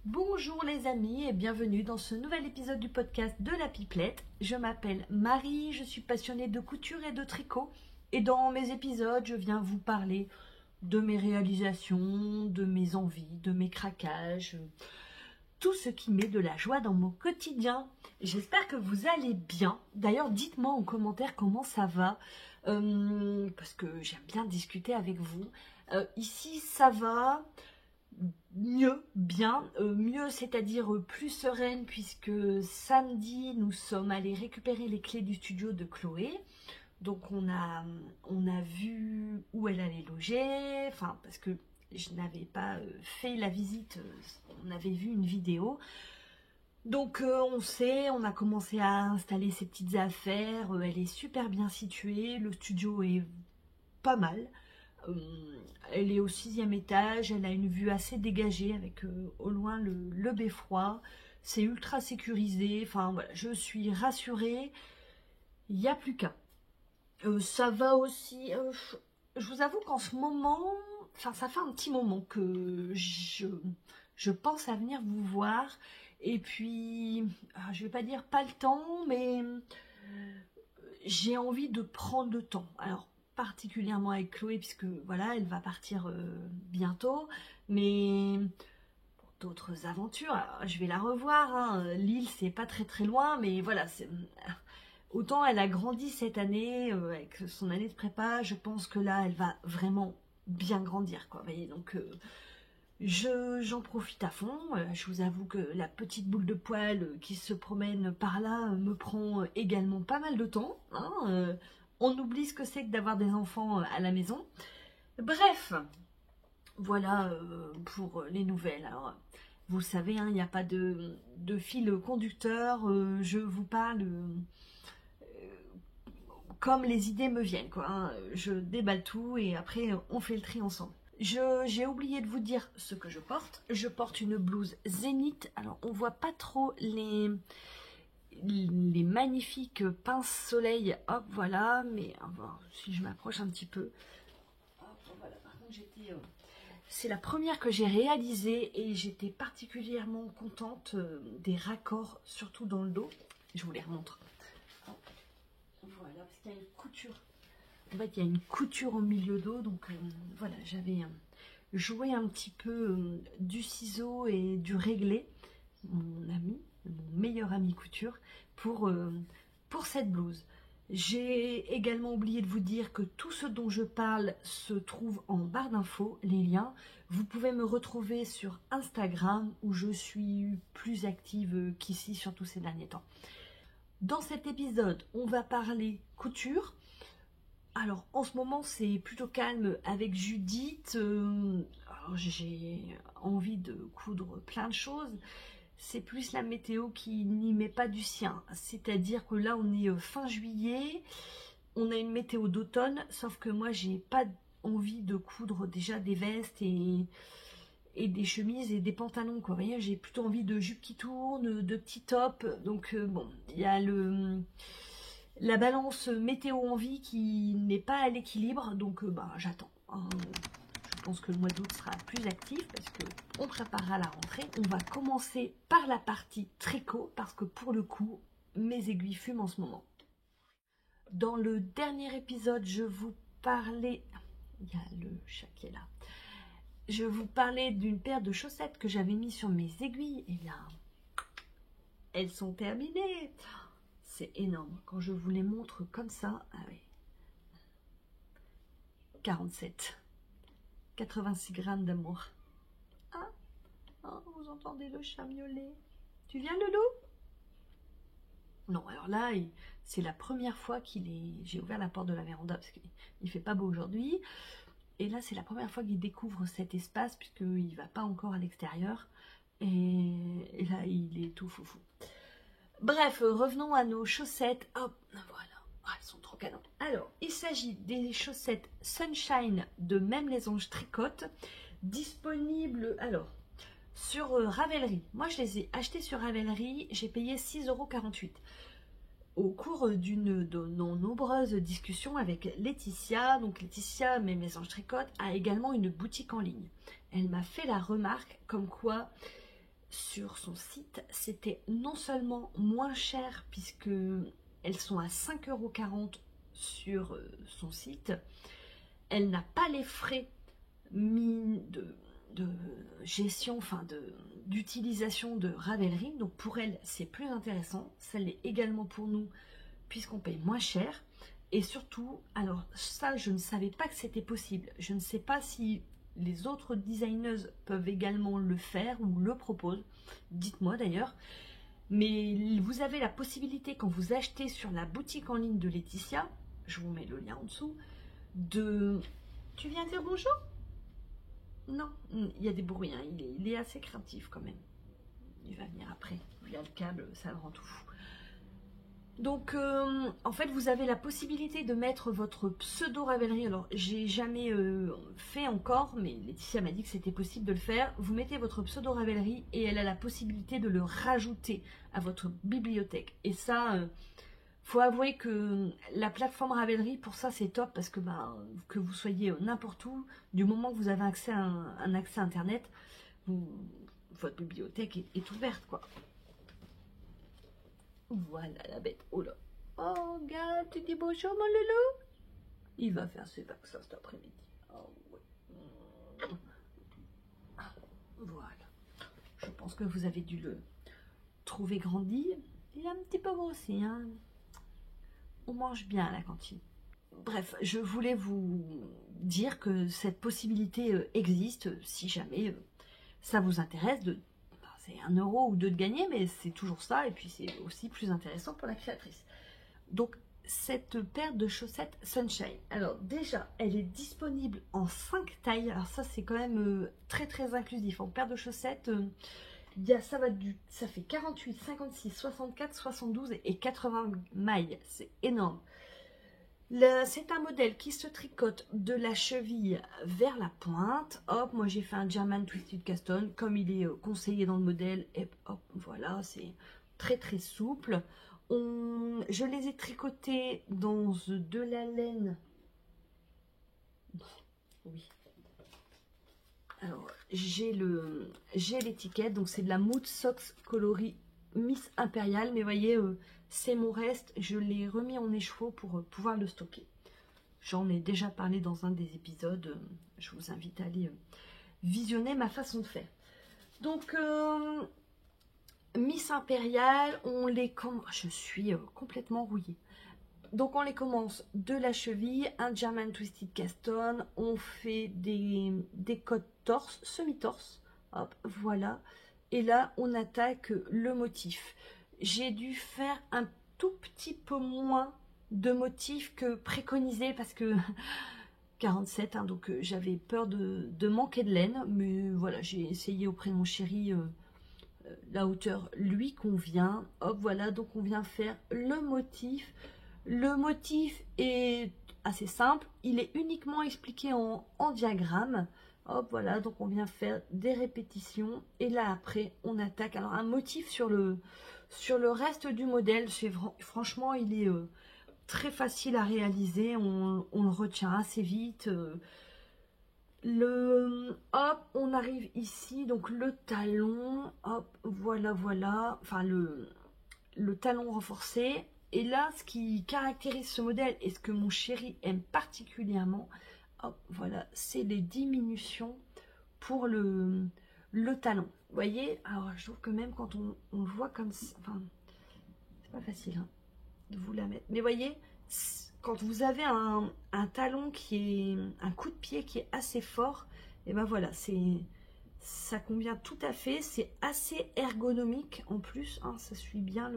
Bonjour les amis et bienvenue dans ce nouvel épisode du podcast de la Pipelette. Je m'appelle Marie, je suis passionnée de couture et de tricot et dans mes épisodes je viens vous parler de mes réalisations, de mes envies, de mes craquages, tout ce qui met de la joie dans mon quotidien. J'espère que vous allez bien. D'ailleurs dites-moi en commentaire comment ça va parce que j'aime bien discuter avec vous. Ici ça va. Mieux, bien, mieux c'est-à-dire plus sereine puisque samedi nous sommes allés récupérer les clés du studio de Chloé. Donc on a vu où elle allait loger, enfin parce que je n'avais pas fait la visite, on avait vu une vidéo. Donc on a commencé à installer ses petites affaires, elle est super bien située, le studio est pas mal. Elle est au 6e étage, elle a une vue assez dégagée avec au loin le beffroi, c'est ultra sécurisé, enfin voilà, je suis rassurée, il n'y a plus qu'à. Ça va aussi, je vous avoue qu'en ce moment, enfin ça fait un petit moment que je pense à venir vous voir, et puis, je vais pas dire pas le temps, mais j'ai envie de prendre le temps. Alors, particulièrement avec Chloé, puisque voilà, elle va partir bientôt, mais pour d'autres aventures, alors, je vais la revoir, hein. Lille c'est pas très loin, mais voilà, autant elle a grandi cette année avec son année de prépa, je pense que là elle va vraiment bien grandir, quoi, vous voyez, donc j'en profite à fond. Je vous avoue que la petite boule de poil qui se promène par là me prend également pas mal de temps, hein. On oublie ce que c'est que d'avoir des enfants à la maison. Bref, voilà pour les nouvelles. Alors, vous le savez, hein, il n'y a pas de fil conducteur. Je vous parle comme les idées me viennent, quoi, hein. Je déballe tout et après on fait le tri ensemble. J'ai oublié de vous dire ce que je porte. Je porte une blouse Zénith. Alors on voit pas trop les magnifiques pinces soleil, hop voilà, mais si je m'approche un petit peu, hop, voilà. Par contre c'est la première que j'ai réalisée et j'étais particulièrement contente des raccords, surtout dans le dos. Je vous les remontre. Hop. Voilà, parce qu'il y a une couture. En fait, il y a une couture au milieu dos, donc voilà, j'avais joué un petit peu du ciseau et du réglé, mon meilleur ami couture, pour cette blouse. J'ai également oublié de vous dire que tout ce dont je parle se trouve en barre d'infos, les liens. Vous pouvez me retrouver sur Instagram, où je suis plus active qu'ici, surtout ces derniers temps. Dans cet épisode, on va parler couture. Alors, en ce moment, c'est plutôt calme avec Judith. Alors, j'ai envie de coudre plein de choses. C'est plus la météo qui n'y met pas du sien. C'est-à-dire que là, on est fin juillet. On a une météo d'automne. Sauf que moi, j'ai pas envie de coudre déjà des vestes et des chemises et des pantalons, quoi. Vous voyez, j'ai plutôt envie de jupes qui tournent, de petits tops. Donc, bon, il y a la balance météo-envie qui n'est pas à l'équilibre, donc j'attends. Je pense que le mois d'août sera plus actif parce qu'on préparera la rentrée. On va commencer par la partie tricot parce que pour le coup, mes aiguilles fument en ce moment. Dans le dernier épisode, je vous parlais... Il y a le chat qui est là. Je vous parlais d'une paire de chaussettes que j'avais mis sur mes aiguilles. Et bien, elles sont terminées. C'est énorme. Quand je vous les montre comme ça, ah oui. 47. 86 grammes d'amour. Ah, oh, vous entendez le chat miauler. Tu viens, Loulou? Non, alors là, c'est la première fois qu'il est... J'ai ouvert la porte de la véranda parce qu'il fait pas beau aujourd'hui. Et là, c'est la première fois qu'il découvre cet espace puisqu'il ne va pas encore à l'extérieur. Et là, il est tout foufou. Bref, revenons à nos chaussettes. Hop, voilà. Ah, elles sont trop canon. Alors, il s'agit des chaussettes Sunshine de Même les Anges Tricote, disponibles. Alors, sur Ravelry. Moi, je les ai achetés sur Ravelry, j'ai payé 6,48 €. Au cours de nos nombreuses discussions avec Laetitia, donc Laetitia, mes mésanges tricote, a également une boutique en ligne. Elle m'a fait la remarque comme quoi sur son site, c'était non seulement moins cher puisque elles sont à 5,40 € sur son site, elle n'a pas les frais de gestion, enfin d'utilisation de Ravelry, donc pour elle c'est plus intéressant, ça l'est également pour nous puisqu'on paye moins cher. Et surtout, alors ça je ne savais pas que c'était possible, je ne sais pas si les autres designeuses peuvent également le faire ou le proposent, dites-moi d'ailleurs, mais vous avez la possibilité quand vous achetez sur la boutique en ligne de Laetitia, je vous mets le lien en dessous, de... Tu viens dire bonjour? Non, il y a des bruits, hein. Il est assez créatif quand même. Il va venir après. Il y a le câble, ça le rend tout fou. Donc, en fait, vous avez la possibilité de mettre votre pseudo Ravelry. Alors, j'ai jamais fait encore, mais Laetitia m'a dit que c'était possible de le faire. Vous mettez votre pseudo Ravelry et elle a la possibilité de le rajouter à votre bibliothèque. Et ça, faut avouer que la plateforme Ravelry, pour ça, c'est top parce que, que vous soyez n'importe où, du moment que vous avez accès à un accès Internet, votre bibliothèque est ouverte, quoi. Voilà la bête. Oh là. Oh, regarde, tu dis bonjour, mon loulou. Il va faire ses vaccins cet après-midi. Oh, ouais. Voilà. Je pense que vous avez dû le trouver grandi. Il a un petit peu grossi, hein. On mange bien à la cantine. Bref, je voulais vous dire que cette possibilité existe si jamais ça vous intéresse de... C'est 1 € ou 2 de gagner, mais c'est toujours ça, et puis c'est aussi plus intéressant pour la créatrice. Donc, cette paire de chaussettes Sunshine, alors déjà, elle est disponible en 5 tailles, alors ça c'est quand même très très inclusif. En paire de chaussettes, ça fait 48, 56, 64, 72 et 80 mailles, c'est énorme. C'est un modèle qui se tricote de la cheville vers la pointe. Hop, moi j'ai fait un German Twisted Caston comme il est conseillé dans le modèle. Et hop, voilà, c'est très très souple. Je les ai tricotés dans de la laine. Oui. Alors, j'ai l'étiquette, donc c'est de la Mood Socks coloris Miss Impérial, mais voyez, c'est mon reste, je l'ai remis en écheveau pour pouvoir le stocker. J'en ai déjà parlé dans un des épisodes, je vous invite à aller visionner ma façon de faire. Donc, Miss Impérial, on les commence, je suis complètement rouillée. Donc on les commence de la cheville, un German Twisted Caston, on fait des cottes torse, semi-torse, hop, voilà. Et là, on attaque le motif. J'ai dû faire un tout petit peu moins de motifs que préconisé parce que 47, hein, donc j'avais peur de manquer de laine. Mais voilà, j'ai essayé auprès de mon chéri, la hauteur lui convient. Hop, voilà, donc on vient faire le motif. Le motif est assez simple, il est uniquement expliqué en diagramme. Hop, voilà, donc on vient faire des répétitions et là après on attaque. Alors un motif sur le reste du modèle, franchement il est très facile à réaliser, on le retient assez vite. Hop, on arrive ici, donc le talon, hop, voilà, enfin le talon renforcé. Et là, ce qui caractérise ce modèle et ce que mon chéri aime particulièrement, hop, voilà, c'est les diminutions pour le talon. Vous voyez, alors je trouve que même quand on le voit comme ça, enfin, c'est pas facile hein, de vous la mettre. Mais voyez, quand vous avez un talon qui est, un coup de pied qui est assez fort, et ben voilà, ça convient tout à fait, c'est assez ergonomique en plus, hein, ça suit bien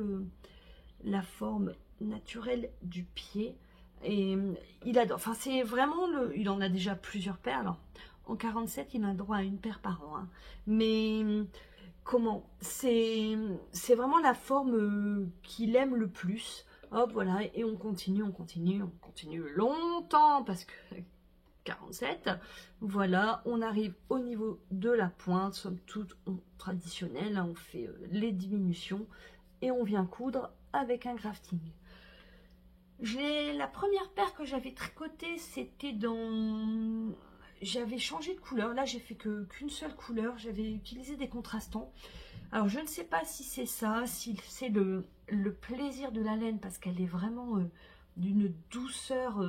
la forme naturelle du pied et il adore, enfin c'est vraiment il en a déjà plusieurs paires. Alors en 47 il a droit à une paire par an hein. Mais comment, c'est vraiment la forme qu'il aime le plus. Hop, voilà, et on continue longtemps parce que 47. Voilà, on arrive au niveau de la pointe, somme toute traditionnelle, hein, on fait les diminutions et on vient coudre avec un grafting. La première paire que j'avais tricotée, c'était dans... J'avais changé de couleur, là j'ai fait qu'une seule couleur, j'avais utilisé des contrastants. Alors je ne sais pas si c'est ça, si c'est le plaisir de la laine, parce qu'elle est vraiment d'une douceur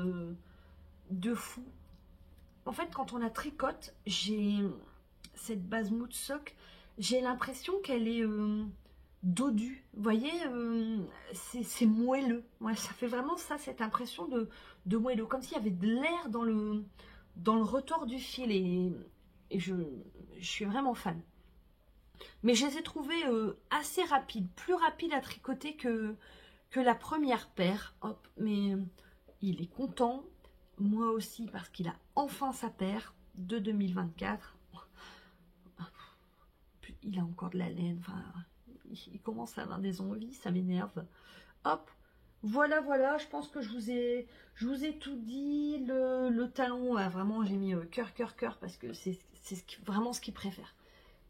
de fou. En fait, quand on la tricote, j'ai cette base mousse sock, j'ai l'impression qu'elle est dodue. Vous voyez, c'est moelleux. Ouais, ça fait vraiment ça, cette impression de moelleux, comme s'il y avait de l'air dans le retors du fil. Et je suis vraiment fan. Mais je les ai trouvés assez rapides, plus rapides à tricoter que la première paire. Hop, mais il est content. Moi aussi, parce qu'il a enfin sa paire de 2024. Il a encore de la laine. Enfin, il commence à avoir des envies, ça m'énerve. Hop, voilà, voilà. Je pense que je vous ai tout dit. Le talon, vraiment, j'ai mis cœur, cœur, cœur, parce que c'est vraiment ce qu'il préfère.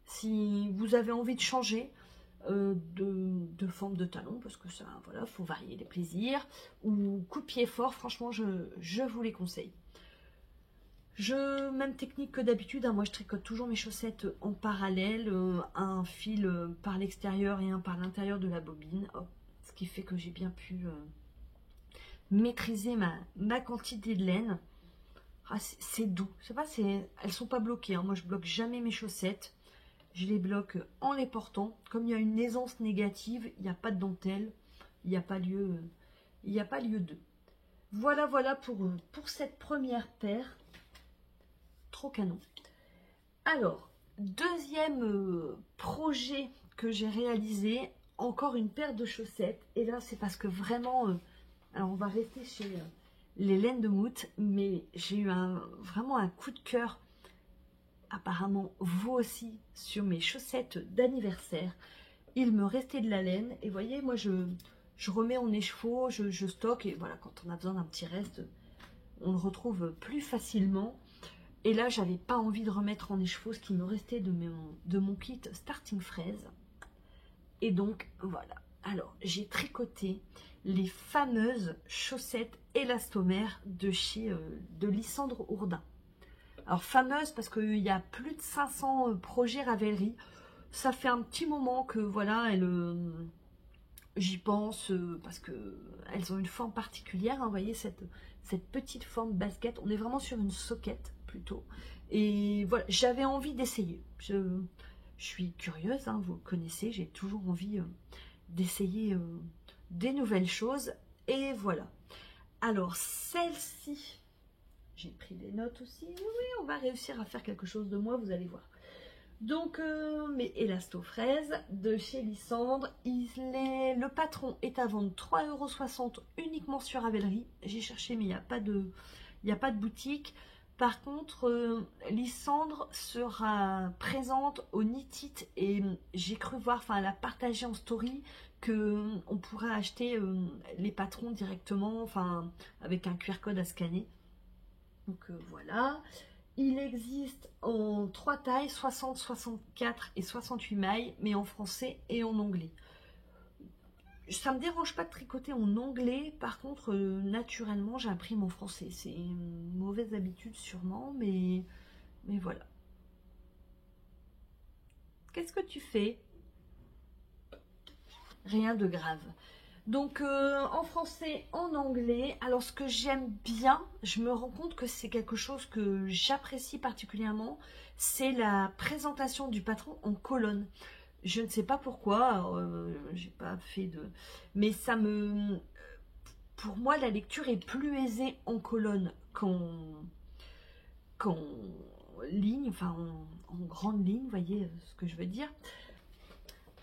Si vous avez envie de changer de forme de talon, parce que ça, voilà, faut varier les plaisirs, ou coup-de-pied fort, franchement, je vous les conseille. Même technique que d'habitude, hein, moi je tricote toujours mes chaussettes en parallèle, un fil par l'extérieur et un par l'intérieur de la bobine, hop, ce qui fait que j'ai bien pu maîtriser ma quantité de laine. Ah, c'est doux, je sais pas, elles sont pas bloquées, hein. Moi je bloque jamais mes chaussettes. Je les bloque en les portant. Comme il y a une aisance négative, il n'y a pas de dentelle, il n'y a pas lieu d'eux. Voilà, voilà pour cette première paire. Trop canon. Alors, deuxième projet que j'ai réalisé, encore une paire de chaussettes. Et là, c'est parce que vraiment, alors on va rester chez les laines de Mout, mais j'ai eu vraiment un coup de cœur. Apparemment, vous aussi, sur mes chaussettes d'anniversaire, il me restait de la laine. Et vous voyez, moi, je remets en écheveau, je stocke. Et voilà, quand on a besoin d'un petit reste, on le retrouve plus facilement. Et là, j'avais pas envie de remettre en écheveau ce qui me restait de mon kit Starting Fraise. Et donc, voilà. Alors, j'ai tricoté les fameuses chaussettes élastomères de chez Lysandre Ourdin. Alors, fameuse parce qu'il y a plus de 500 projets Ravelry. Ça fait un petit moment que, voilà, j'y pense parce qu'elles ont une forme particulière. Hein, vous voyez, cette petite forme basket. On est vraiment sur une soquette, plutôt. Et voilà, j'avais envie d'essayer. Je suis curieuse, hein, vous le connaissez. J'ai toujours envie d'essayer des nouvelles choses. Et voilà. Alors, celle-ci... J'ai pris des notes aussi. Oui, on va réussir à faire quelque chose de moi, vous allez voir. Donc, mes Élastofraises de chez Lysandre. Le patron est à vendre 3,60 € uniquement sur Ravelry. J'ai cherché, mais il n'y a pas de boutique. Par contre, Lysandre sera présente au Knit-It et j'ai cru voir, enfin, elle a partagé en story qu'on pourra acheter les patrons directement, enfin, avec un QR code à scanner. Donc voilà, il existe en 3 tailles, 60, 64 et 68 mailles, mais en français et en anglais. Ça me dérange pas de tricoter en anglais, par contre, naturellement, j'imprime en français. C'est une mauvaise habitude sûrement, mais voilà. Qu'est-ce que tu fais? Rien de grave. Donc en français, en anglais. Alors ce que j'aime bien, je me rends compte que c'est quelque chose que j'apprécie particulièrement, c'est la présentation du patron en colonne. Je ne sais pas pourquoi, j'ai pas fait de... Mais pour moi, la lecture est plus aisée en colonne qu'en ligne, enfin en grande ligne, vous voyez ce que je veux dire.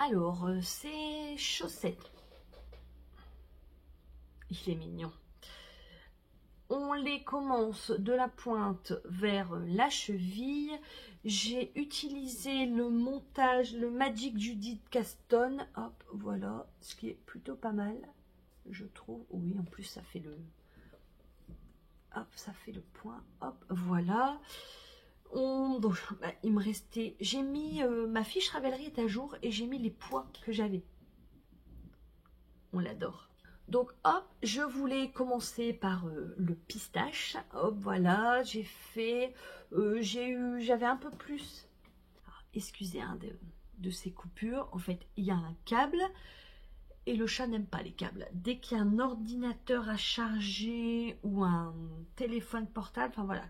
Alors, ces chaussettes. Il est mignon. On les commence de la pointe vers la cheville. J'ai utilisé le montage, le Magic Judith Caston. Hop, voilà, ce qui est plutôt pas mal, je trouve. Oui, en plus, ça fait le... hop, ça fait le point, hop, voilà. Donc, il me restait, j'ai mis, ma fiche Ravelry est à jour et j'ai mis les poids que j'avais. On l'adore. Donc hop, je voulais commencer par le pistache. Hop, voilà, j'ai fait, j'avais un peu plus. Alors, excusez de ces coupures. En fait, il y a un câble et le chat n'aime pas les câbles. Dès qu'il y a un ordinateur à charger ou un téléphone portable, enfin voilà,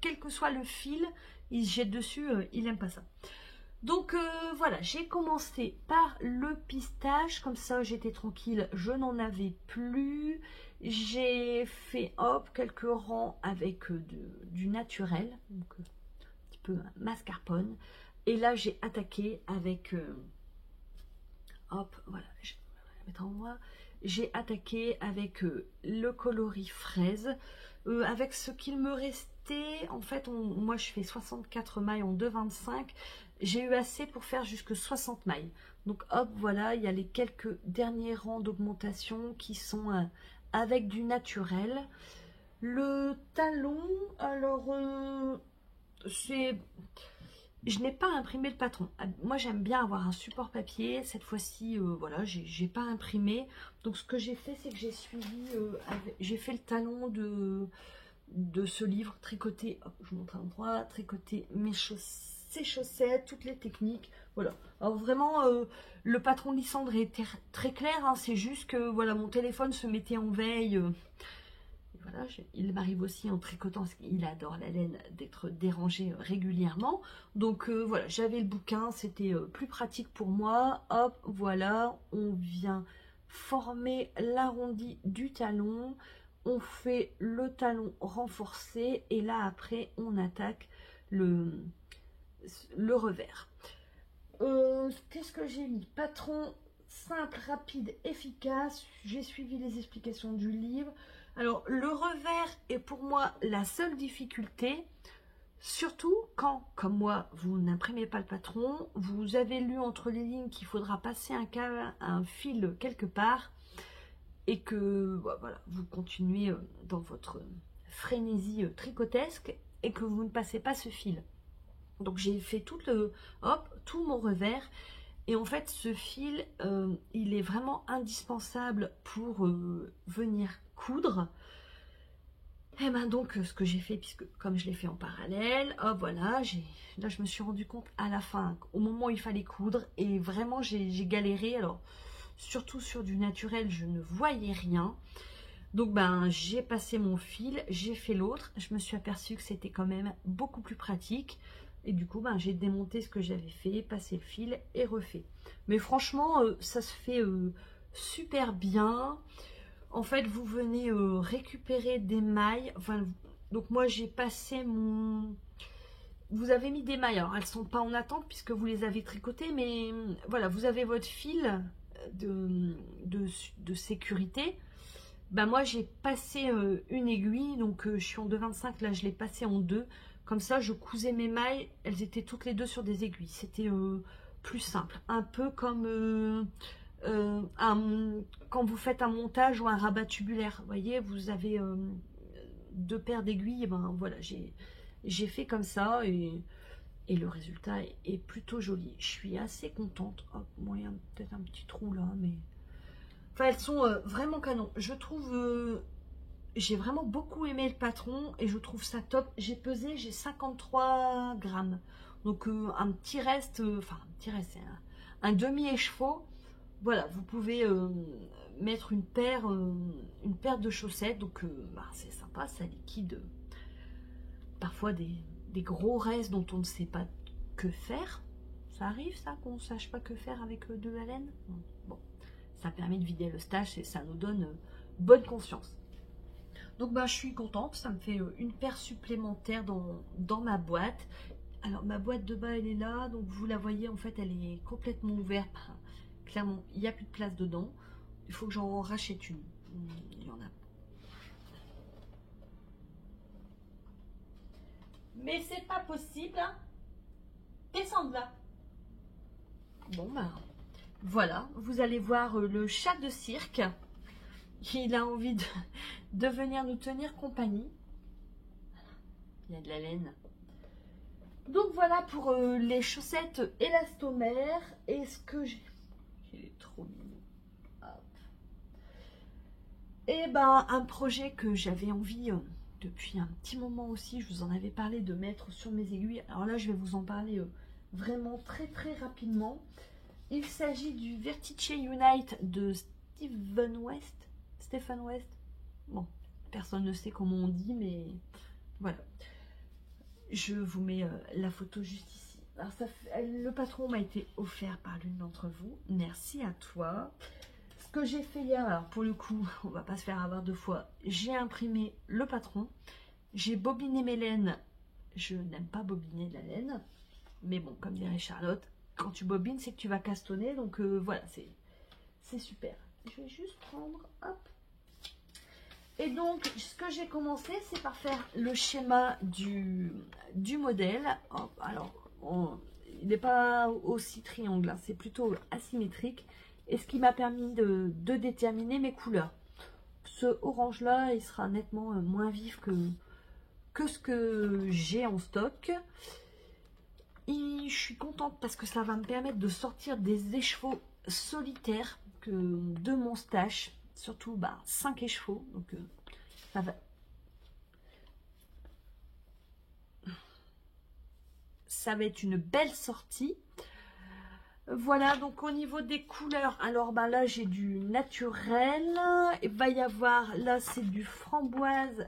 quel que soit le fil, il se jette dessus, il n'aime pas ça. Donc voilà, j'ai commencé par le pistache, comme ça j'étais tranquille, je n'en avais plus. J'ai fait hop quelques rangs avec du naturel, donc un petit peu mascarpone. Et là j'ai attaqué avec hop, voilà, je vais la mettre en moi. J'ai attaqué avec le coloris fraise, avec ce qu'il me restait. En fait, moi je fais 64 mailles en 2,25. J'ai eu assez pour faire jusque 60 mailles. Donc hop, voilà, il y a les quelques derniers rangs d'augmentation qui sont avec du naturel. Le talon, alors c'est... Je n'ai pas imprimé le patron. Moi, j'aime bien avoir un support papier. Cette fois-ci, voilà, j'ai pas imprimé. Donc, ce que j'ai fait, c'est que j'ai suivi, j'ai fait le talon de ce livre, tricoter, hop, je vous montre un endroit, tricoter ses chaussettes, toutes les techniques. Voilà. Alors, vraiment, le patron de Lysandre était très clair. Hein, c'est juste que, voilà, mon téléphone se mettait en veille. Voilà, il m'arrive aussi en tricotant, parce qu'il adore la laine, d'être dérangé régulièrement. Donc voilà, j'avais le bouquin, c'était plus pratique pour moi. Hop, voilà, on vient former l'arrondi du talon. On fait le talon renforcé et là après on attaque le revers. Qu'est-ce que j'ai mis? Patron simple, rapide, efficace. J'ai suivi les explications du livre. Alors, le revers est pour moi la seule difficulté, surtout quand, comme moi, vous n'imprimez pas le patron, vous avez lu entre les lignes qu'il faudra passer un fil quelque part et que voilà, vous continuez dans votre frénésie tricotesque et que vous ne passez pas ce fil. Donc, j'ai fait tout mon revers. Et en fait, ce fil, il est vraiment indispensable pour venir coudre. Et ben donc, ce que j'ai fait, puisque comme je l'ai fait en parallèle, hop, voilà, là, je me suis rendu compte à la fin, au moment où il fallait coudre, et vraiment, j'ai galéré. Alors, surtout sur du naturel, je ne voyais rien. Donc, ben, j'ai passé mon fil, j'ai fait l'autre. Je me suis aperçue que c'était quand même beaucoup plus pratique. Et du coup, ben, j'ai démonté ce que j'avais fait, passé le fil et refait. Mais franchement, ça se fait super bien. En fait, vous venez récupérer des mailles. Enfin, donc moi, j'ai passé mon... Vous avez mis des mailles. Alors, elles ne sont pas en attente puisque vous les avez tricotées. Mais voilà, vous avez votre fil de sécurité. Ben, moi, j'ai passé une aiguille. Donc, je suis en 2,25. Là, je l'ai passé en 2. Comme ça, je cousais mes mailles, elles étaient toutes les deux sur des aiguilles. C'était plus simple. Un peu comme quand vous faites un montage ou un rabat tubulaire. Vous voyez, vous avez deux paires d'aiguilles. Et ben voilà, j'ai fait comme ça et le résultat est plutôt joli. Je suis assez contente. Hop, bon, il y a peut-être un petit trou là, mais... Enfin, elles sont vraiment canon. Je trouve... J'ai vraiment beaucoup aimé le patron et je trouve ça top. J'ai pesé, j'ai 53 grammes. Donc un petit reste, enfin un petit reste, c'est un demi-écheveau. Voilà, vous pouvez mettre une paire de chaussettes. Donc bah, c'est sympa, ça liquide parfois des gros restes dont on ne sait pas que faire. Ça arrive ça, qu'on ne sache pas que faire avec de la laine. Bon, ça permet de vider le stash et ça nous donne bonne conscience. Donc bah, je suis contente, ça me fait une paire supplémentaire dans ma boîte. Alors ma boîte de bas elle est là, donc vous la voyez en fait elle est complètement ouverte. Clairement il n'y a plus de place dedans, il faut que j'en rachète une. Il y en a. Mais c'est pas possible, hein. Descends de là. Bon bah voilà, vous allez voir le chat de cirque. Il a envie de venir nous tenir compagnie. Il y a de la laine. Donc voilà pour les chaussettes élastomères. Et ce que j'ai... Il est trop mignon. Hop. Et ben un projet que j'avais envie depuis un petit moment aussi, je vous en avais parlé, de mettre sur mes aiguilles. Alors là je vais vous en parler vraiment très rapidement. Il s'agit du Vertice Unite de Stephen West. Bon, personne ne sait comment on dit, mais voilà. Je vous mets la photo juste ici. Alors le patron m'a été offert par l'une d'entre vous. Merci à toi. Ce que j'ai fait hier, alors pour le coup, on va pas se faire avoir deux fois. J'ai imprimé le patron. J'ai bobiné mes laines. Je n'aime pas bobiner de la laine. Mais bon, comme dirait Charlotte, quand tu bobines, c'est que tu vas castonner. Donc voilà, c'est super. Je vais juste prendre, hop. Et donc, ce que j'ai commencé, c'est par faire le schéma du modèle. Hop, alors, il n'est pas aussi triangle, hein, c'est plutôt asymétrique. Et ce qui m'a permis de déterminer mes couleurs. Ce orange-là, il sera nettement moins vif que ce que j'ai en stock. Et je suis contente parce que ça va me permettre de sortir des écheveaux solitaires de mon stash. Surtout 5 écheveaux. Donc ça va être une belle sortie. Voilà, donc au niveau des couleurs, alors là j'ai du naturel, il va y avoir, là c'est du framboise,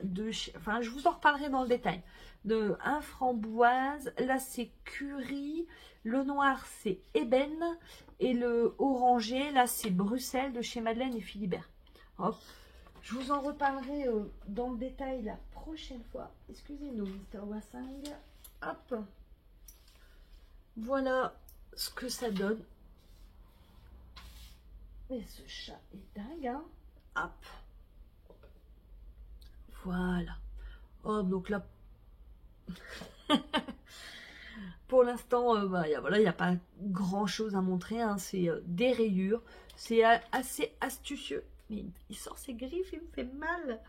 enfin je vous en reparlerai dans le détail, de un framboise, là c'est curry, le noir c'est ébène, et le orangé, là c'est Bruxelles de chez Madeleine et Philibert. Hop. Je vous en reparlerai dans le détail la prochaine fois. Excusez-nous, Mr. Wassing. Hop. Voilà ce que ça donne. Mais ce chat est dingue, hein. Hop. Voilà. Oh, donc là, pour l'instant, il n'y a pas grand-chose à montrer. Hein. C'est des rayures. C'est assez astucieux. Mais il sort ses griffes, il me fait mal.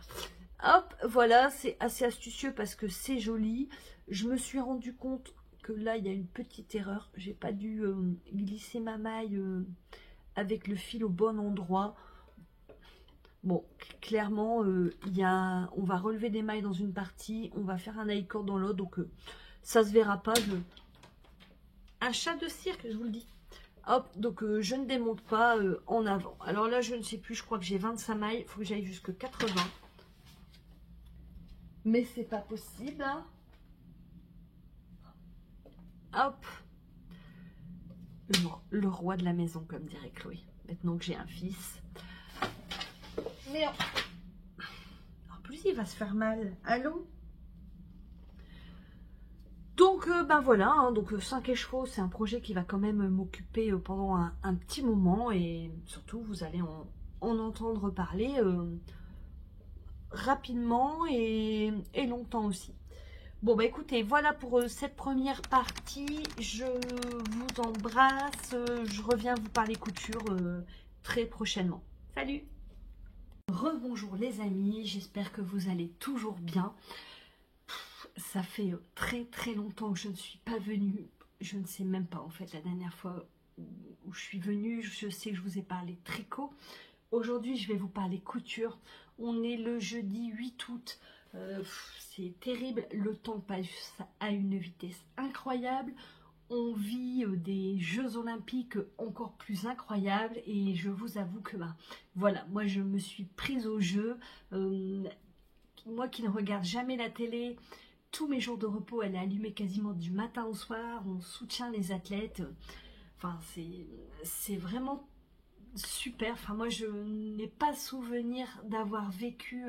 Hop, voilà, c'est assez astucieux parce que c'est joli. Je me suis rendu compte que là, il y a une petite erreur. J'ai pas dû glisser ma maille avec le fil au bon endroit. Bon, clairement, on va relever des mailles dans une partie, on va faire un high-cord dans l'autre, donc ça se verra pas. Un chat de cirque, je vous le dis. Hop, donc je ne démonte pas en avant. Alors là, je ne sais plus, je crois que j'ai 25 mailles, il faut que j'aille jusque 80. Mais c'est pas possible. Hein. Hop. Le roi de la maison, comme dirait Chloé. Maintenant que j'ai un fils. Mais en plus, il va se faire mal. Allô? Donc, voilà. Hein, donc, 5 écheveaux, c'est un projet qui va quand même m'occuper pendant un petit moment. Et surtout, vous allez en entendre parler rapidement et longtemps aussi. Bon, écoutez, voilà pour cette première partie. Je vous embrasse. Je reviens vous parler couture très prochainement. Salut! Rebonjour les amis, j'espère que vous allez toujours bien. Ça fait très longtemps que je ne suis pas venue. Je ne sais même pas en fait la dernière fois où je suis venue. Je sais que je vous ai parlé tricot. Aujourd'hui, je vais vous parler couture. On est le jeudi 8 août. C'est terrible. Le temps passe à une vitesse incroyable. On vit des Jeux Olympiques encore plus incroyables. Et je vous avoue que voilà, moi je me suis prise au jeu. Moi qui ne regarde jamais la télé, tous mes jours de repos, elle est allumée quasiment du matin au soir. On soutient les athlètes. Enfin, c'est vraiment super. Enfin, moi, je n'ai pas souvenir d'avoir vécu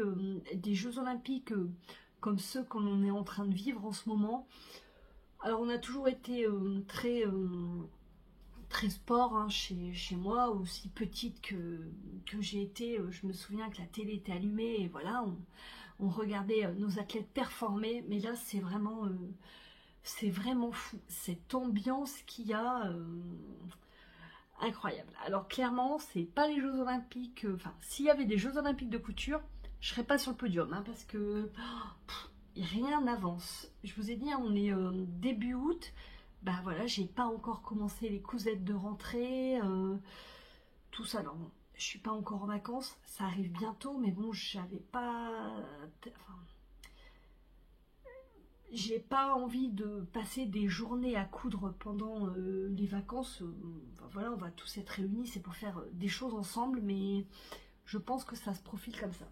des Jeux Olympiques comme ceux qu'on est en train de vivre en ce moment. Alors, on a toujours été très sport hein, chez moi, aussi petite que j'ai été. Je me souviens que la télé était allumée et voilà, on regardait nos athlètes performer. Mais là, c'est vraiment fou. Cette ambiance qu'il y a... incroyable. Alors clairement, c'est pas les Jeux Olympiques. Enfin, s'il y avait des Jeux Olympiques de couture, je serais pas sur le podium, hein, parce que rien n'avance. Je vous ai dit, on est début août. Bah voilà, j'ai pas encore commencé les cousettes de rentrée, tout ça. Alors bon, je suis pas encore en vacances, ça arrive bientôt, mais bon, j'avais pas, enfin, j'ai pas envie de passer des journées à coudre pendant les vacances. Enfin, voilà, on va tous être réunis, c'est pour faire des choses ensemble, mais je pense que ça se profile comme ça.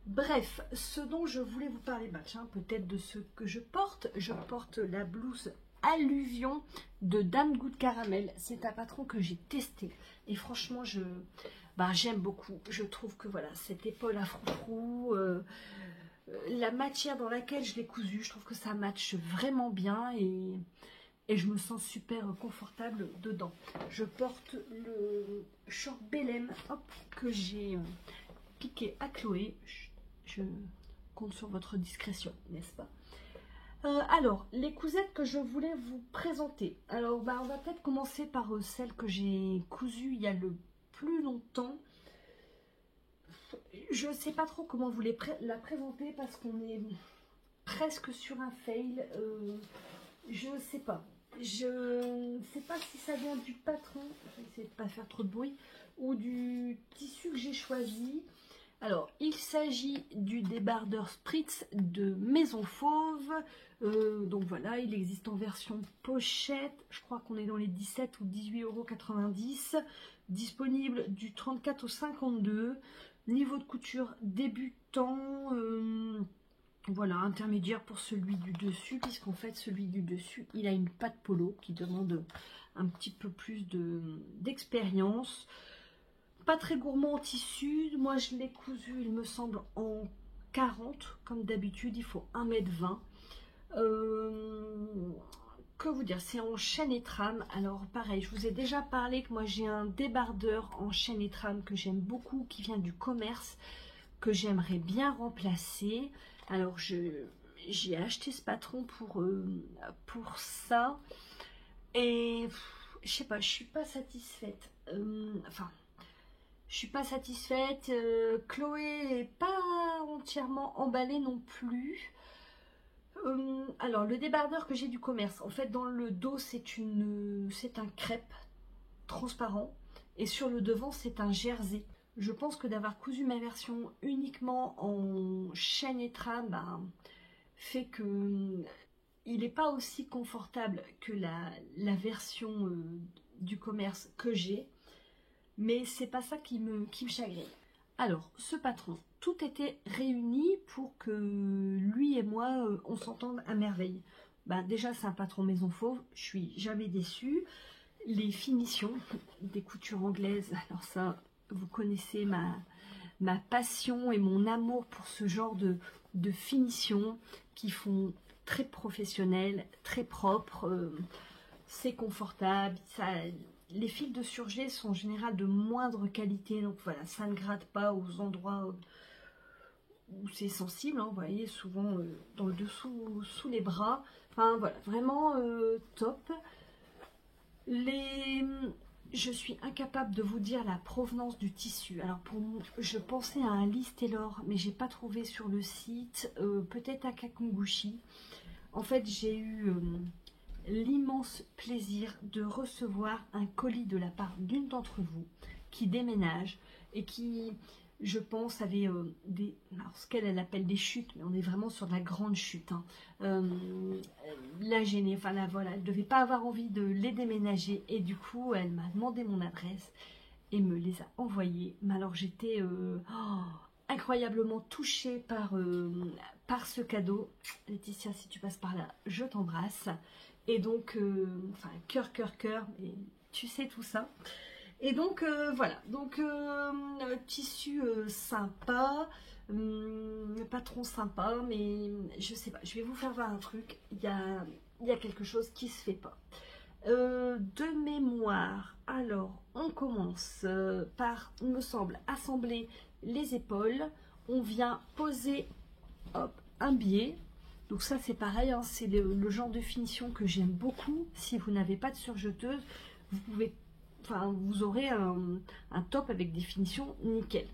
Bref, ce dont je voulais vous parler, bah tiens, peut-être de ce que je porte. Je porte la blouse Alluvion de Dame Goutte Caramel. C'est un patron que j'ai testé et franchement, j'aime beaucoup. Je trouve que voilà, cette épaule à froufrou, la matière dans laquelle je l'ai cousu, je trouve que ça matche vraiment bien et je me sens super confortable dedans. Je porte le short Bellem, hop, que j'ai piqué à Chloé. Je compte sur votre discrétion, n'est-ce pas? Alors, les cousettes que je voulais vous présenter. Alors, on va peut-être commencer par celle que j'ai cousue il y a le plus longtemps. Je ne sais pas trop comment vous la présenter parce qu'on est presque sur un fail. Je ne sais pas. Je ne sais pas si ça vient du patron. Je vais essayer de ne pas faire trop de bruit. Ou du tissu que j'ai choisi. Alors, il s'agit du débardeur Spritz de Maison Fauve. Donc voilà, il existe en version pochette. Je crois qu'on est dans les 17 ou 18,90 €. Disponible du 34 au 52. Niveau de couture débutant. Voilà, intermédiaire pour celui du dessus. Puisqu'en fait, celui du dessus, il a une patte polo qui demande un petit peu plus d'expérience. Pas très gourmand en tissu, moi je l'ai cousu il me semble en 40 comme d'habitude, il faut 1,20 m. Que vous dire, c'est en chaîne et trame. Alors pareil, je vous ai déjà parlé que moi j'ai un débardeur en chaîne et trame que j'aime beaucoup, qui vient du commerce, que j'aimerais bien remplacer. Alors j'ai acheté ce patron pour ça et je sais pas, je suis pas satisfaite. Je suis pas satisfaite. Chloé est pas entièrement emballée non plus. Alors le débardeur que j'ai du commerce, en fait dans le dos c'est un crêpe transparent et sur le devant c'est un jersey. Je pense que d'avoir cousu ma version uniquement en chaîne et trame fait que il n'est pas aussi confortable que la version du commerce que j'ai. Mais c'est pas ça qui me chagrine. Alors, ce patron, tout était réuni pour que lui et moi, on s'entende à merveille. Déjà, c'est un patron Maison Fauve, je suis jamais déçue. Les finitions des coutures anglaises, alors ça, vous connaissez ma passion et mon amour pour ce genre de finitions qui font très professionnel, très propre. C'est confortable, les fils de surjet sont en général de moindre qualité, donc voilà, ça ne gratte pas aux endroits où c'est sensible, hein, vous voyez, souvent dans le dessous, sous les bras. Enfin voilà, vraiment top. Je suis incapable de vous dire la provenance du tissu. Alors je pensais à un Liz Taylor, mais j'ai pas trouvé sur le site. Peut-être à Kakungushi. En fait, j'ai eu l'immense plaisir de recevoir un colis de la part d'une d'entre vous qui déménage et qui, je pense, avait alors ce qu'elle appelle des chutes, mais on est vraiment sur de la grande chute, hein. La gênée, enfin là voilà, elle ne devait pas avoir envie de les déménager et du coup elle m'a demandé mon adresse et me les a envoyés. Mais alors j'étais incroyablement touchée par ce cadeau. Laetitia, si tu passes par là, je t'embrasse. Et donc, enfin, cœur, mais tu sais tout ça. Et donc, voilà. Donc, tissu sympa, patron sympa, mais je sais pas. Je vais vous faire voir un truc. Il y a quelque chose qui se fait pas. De mémoire, alors, on commence par, il me semble, assembler les épaules. On vient poser, hop, un biais. Donc ça c'est pareil, hein, c'est le genre de finition que j'aime beaucoup. Si vous n'avez pas de surjeteuse, vous aurez un top avec des finitions nickel.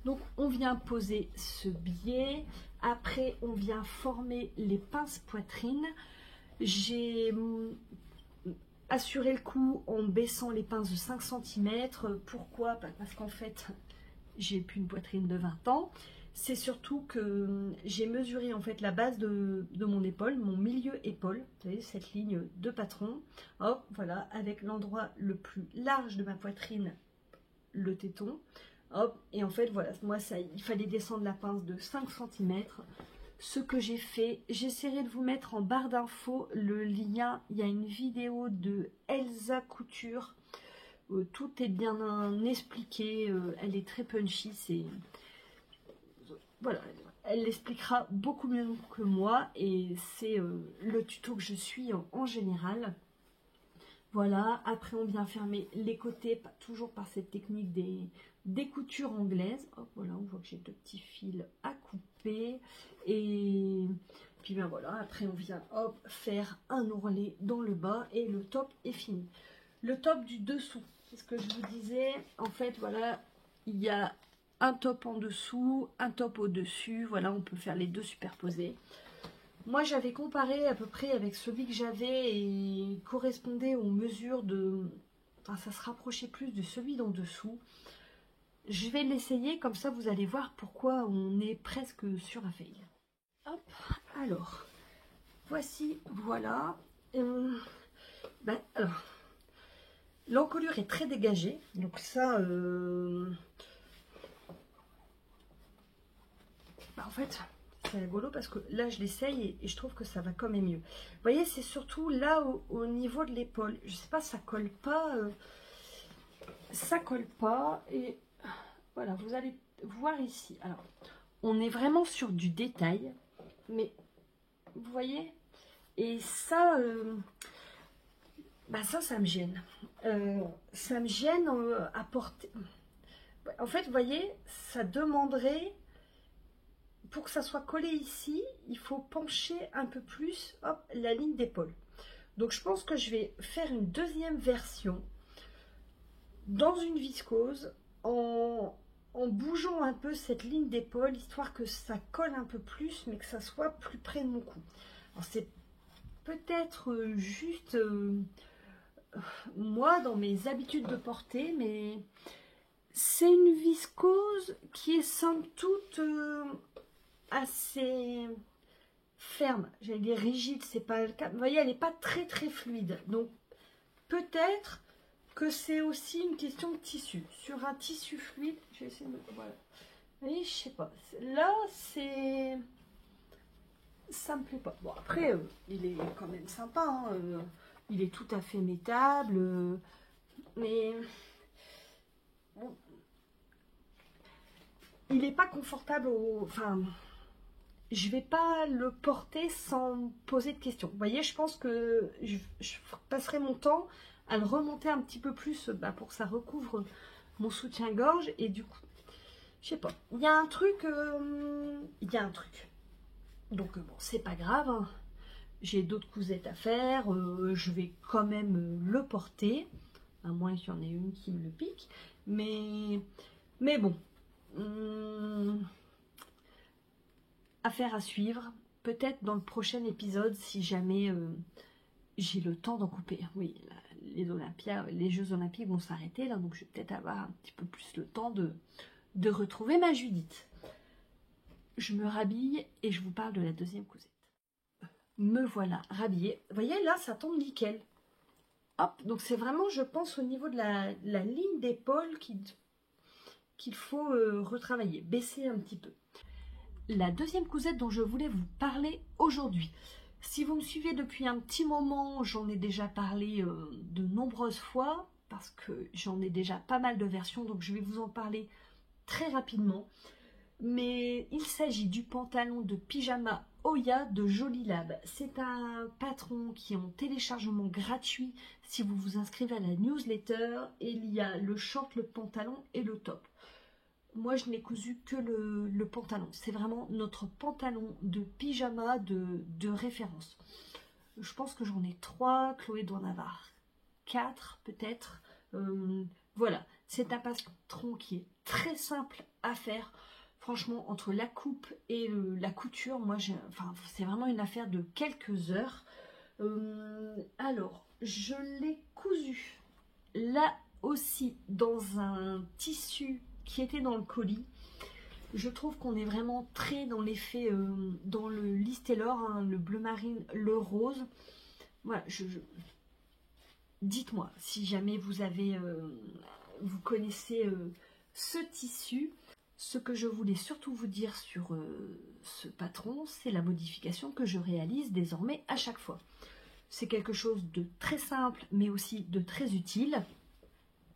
Donc on vient poser ce biais Après, on vient former les pinces poitrine. J'ai assuré le coup en baissant les pinces de 5 cm. Pourquoi? Parce qu'en fait, j'ai plus une poitrine de 20 ans. C'est surtout que j'ai mesuré en fait la base de mon épaule, mon milieu épaule. Vous voyez cette ligne de patron. Hop, voilà, avec l'endroit le plus large de ma poitrine, le téton. Hop, et en fait, voilà, moi, il fallait descendre la pince de 5 cm. Ce que j'ai fait, j'essaierai de vous mettre en barre d'infos le lien. Il y a une vidéo de Elsa Couture. Tout est bien expliqué. Elle est très punchy. Voilà, elle l'expliquera beaucoup mieux que moi. Et c'est le tuto que je suis en général. Voilà, après on vient fermer les côtés, toujours par cette technique des coutures anglaises. Hop, voilà, on voit que j'ai 2 petits fils à couper. Et puis ben voilà, après on vient hop, faire un ourlet dans le bas et le top est fini. Le top du dessous, c'est ce que je vous disais. En fait, voilà, il y a un top en dessous, un top au-dessus. Voilà, on peut faire les deux superposés. Moi, j'avais comparé à peu près avec celui que j'avais et correspondait aux mesures de... Enfin, ça se rapprochait plus de celui d'en dessous. Je vais l'essayer, comme ça vous allez voir pourquoi on est presque sur un fail. Hop, alors, voici, voilà. Alors, l'encolure est très dégagée, donc ça... en fait... C'est rigolo parce que là je l'essaye et je trouve que ça va quand même mieux. Vous voyez, c'est surtout là au niveau de l'épaule. Je sais pas, ça colle pas. Ça colle pas. Et voilà, vous allez voir ici. Alors, on est vraiment sur du détail. Mais vous voyez, et ça, ça me gêne. Ça me gêne à porter. En fait, vous voyez, ça demanderait... Pour que ça soit collé ici, il faut pencher un peu plus, hop, la ligne d'épaule. Donc je pense que je vais faire une deuxième version dans une viscose en bougeant un peu cette ligne d'épaule, histoire que ça colle un peu plus, mais que ça soit plus près de mon cou. Alors c'est peut-être juste moi dans mes habitudes de porter, mais c'est une viscose qui est somme toute... assez ferme, j'allais dire rigide, c'est pas le cas. Vous voyez, elle n'est pas très fluide. Donc peut-être que c'est aussi une question de tissu. Sur un tissu fluide, je vais essayer de... Voilà. Vous voyez, je sais pas. Là, c'est... Ça me plaît pas. Bon, après, il est quand même sympa. Hein, il est tout à fait mettable. Mais... Bon, il n'est pas confortable Enfin... Je vais pas le porter sans poser de questions. Vous voyez, je pense que je passerai mon temps à le remonter un petit peu plus pour que ça recouvre mon soutien-gorge. Et du coup, je sais pas. Il y a un truc. Donc bon, c'est pas grave. Hein. J'ai d'autres cousettes à faire. Je vais quand même le porter. À moins qu'il y en ait une qui me le pique. Mais bon. Affaire à suivre, peut-être dans le prochain épisode, si jamais j'ai le temps d'en couper. Oui, les Jeux Olympiques vont s'arrêter là, donc je vais peut-être avoir un petit peu plus le temps de retrouver ma Judith. Je me rhabille et je vous parle de la deuxième cousette. Me voilà rhabillée. Vous voyez, là, ça tombe nickel. Hop, donc c'est vraiment, je pense, au niveau de la ligne d'épaule qu'il faut retravailler, baisser un petit peu. La deuxième cousette dont je voulais vous parler aujourd'hui. Si vous me suivez depuis un petit moment, j'en ai déjà parlé de nombreuses fois, parce que j'en ai déjà pas mal de versions, donc je vais vous en parler très rapidement. Mais il s'agit du pantalon de pyjama Oya de Jolie Lab. C'est un patron qui est en téléchargement gratuit si vous vous inscrivez à la newsletter. Et il y a le short, le pantalon et le top. Moi, je n'ai cousu que le pantalon. C'est vraiment notre pantalon de pyjama de référence. Je pense que j'en ai 3. Chloé doit en avoir 4 peut-être. Voilà. C'est un patron qui est très simple à faire. Franchement, entre la coupe et la couture, moi, c'est vraiment une affaire de quelques heures. Alors, je l'ai cousu là aussi dans un tissu qui était dans le colis. Je trouve qu'on est vraiment très dans l'effet, dans le lys Taylor, hein, le bleu marine, le rose. Voilà, dites-moi si jamais vous connaissez ce tissu. Ce que je voulais surtout vous dire sur ce patron, c'est la modification que je réalise désormais à chaque fois. C'est quelque chose de très simple, mais aussi de très utile.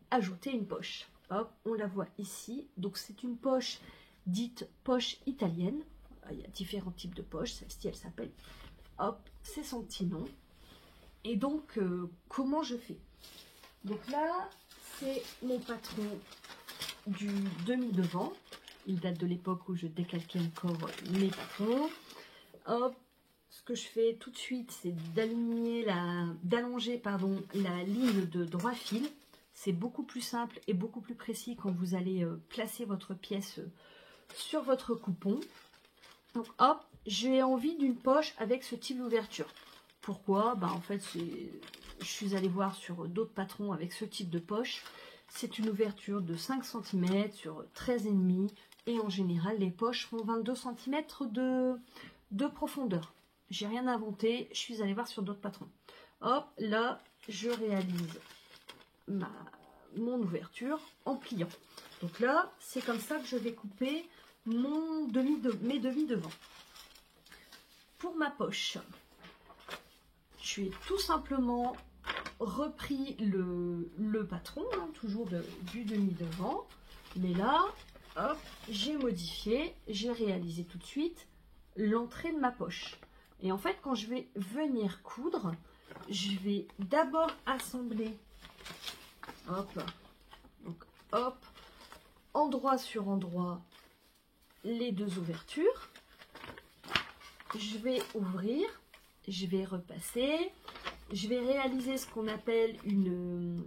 Ajouter une poche. Hop, on la voit ici. Donc c'est une poche dite poche italienne. Il y a différents types de poches. Celle-ci, elle s'appelle, hop, c'est son petit nom. Et donc, comment je fais? Donc là, c'est mon patron du demi-devant. Il date de l'époque où je décalquais encore mes patrons. Hop, ce que je fais tout de suite, c'est d'allonger la ligne de droit fil. C'est beaucoup plus simple et beaucoup plus précis quand vous allez placer votre pièce sur votre coupon. Donc hop, j'ai envie d'une poche avec ce type d'ouverture. Pourquoi? En fait, je suis allée voir sur d'autres patrons avec ce type de poche. C'est une ouverture de 5 cm sur 13,5 et en général, les poches font 22 cm de profondeur. J'ai rien inventé, je suis allée voir sur d'autres patrons. Hop, là, je réalise mon ouverture en pliant. Donc là, c'est comme ça que je vais couper mes demi-devants. Pour ma poche, je vais tout simplement repris le patron, hein, toujours du demi-devant. Mais là, hop, j'ai modifié, j'ai réalisé tout de suite l'entrée de ma poche. Et en fait, quand je vais venir coudre, je vais d'abord assembler, hop, donc hop, endroit sur endroit, les deux ouvertures. Je vais ouvrir, je vais repasser, je vais réaliser ce qu'on appelle une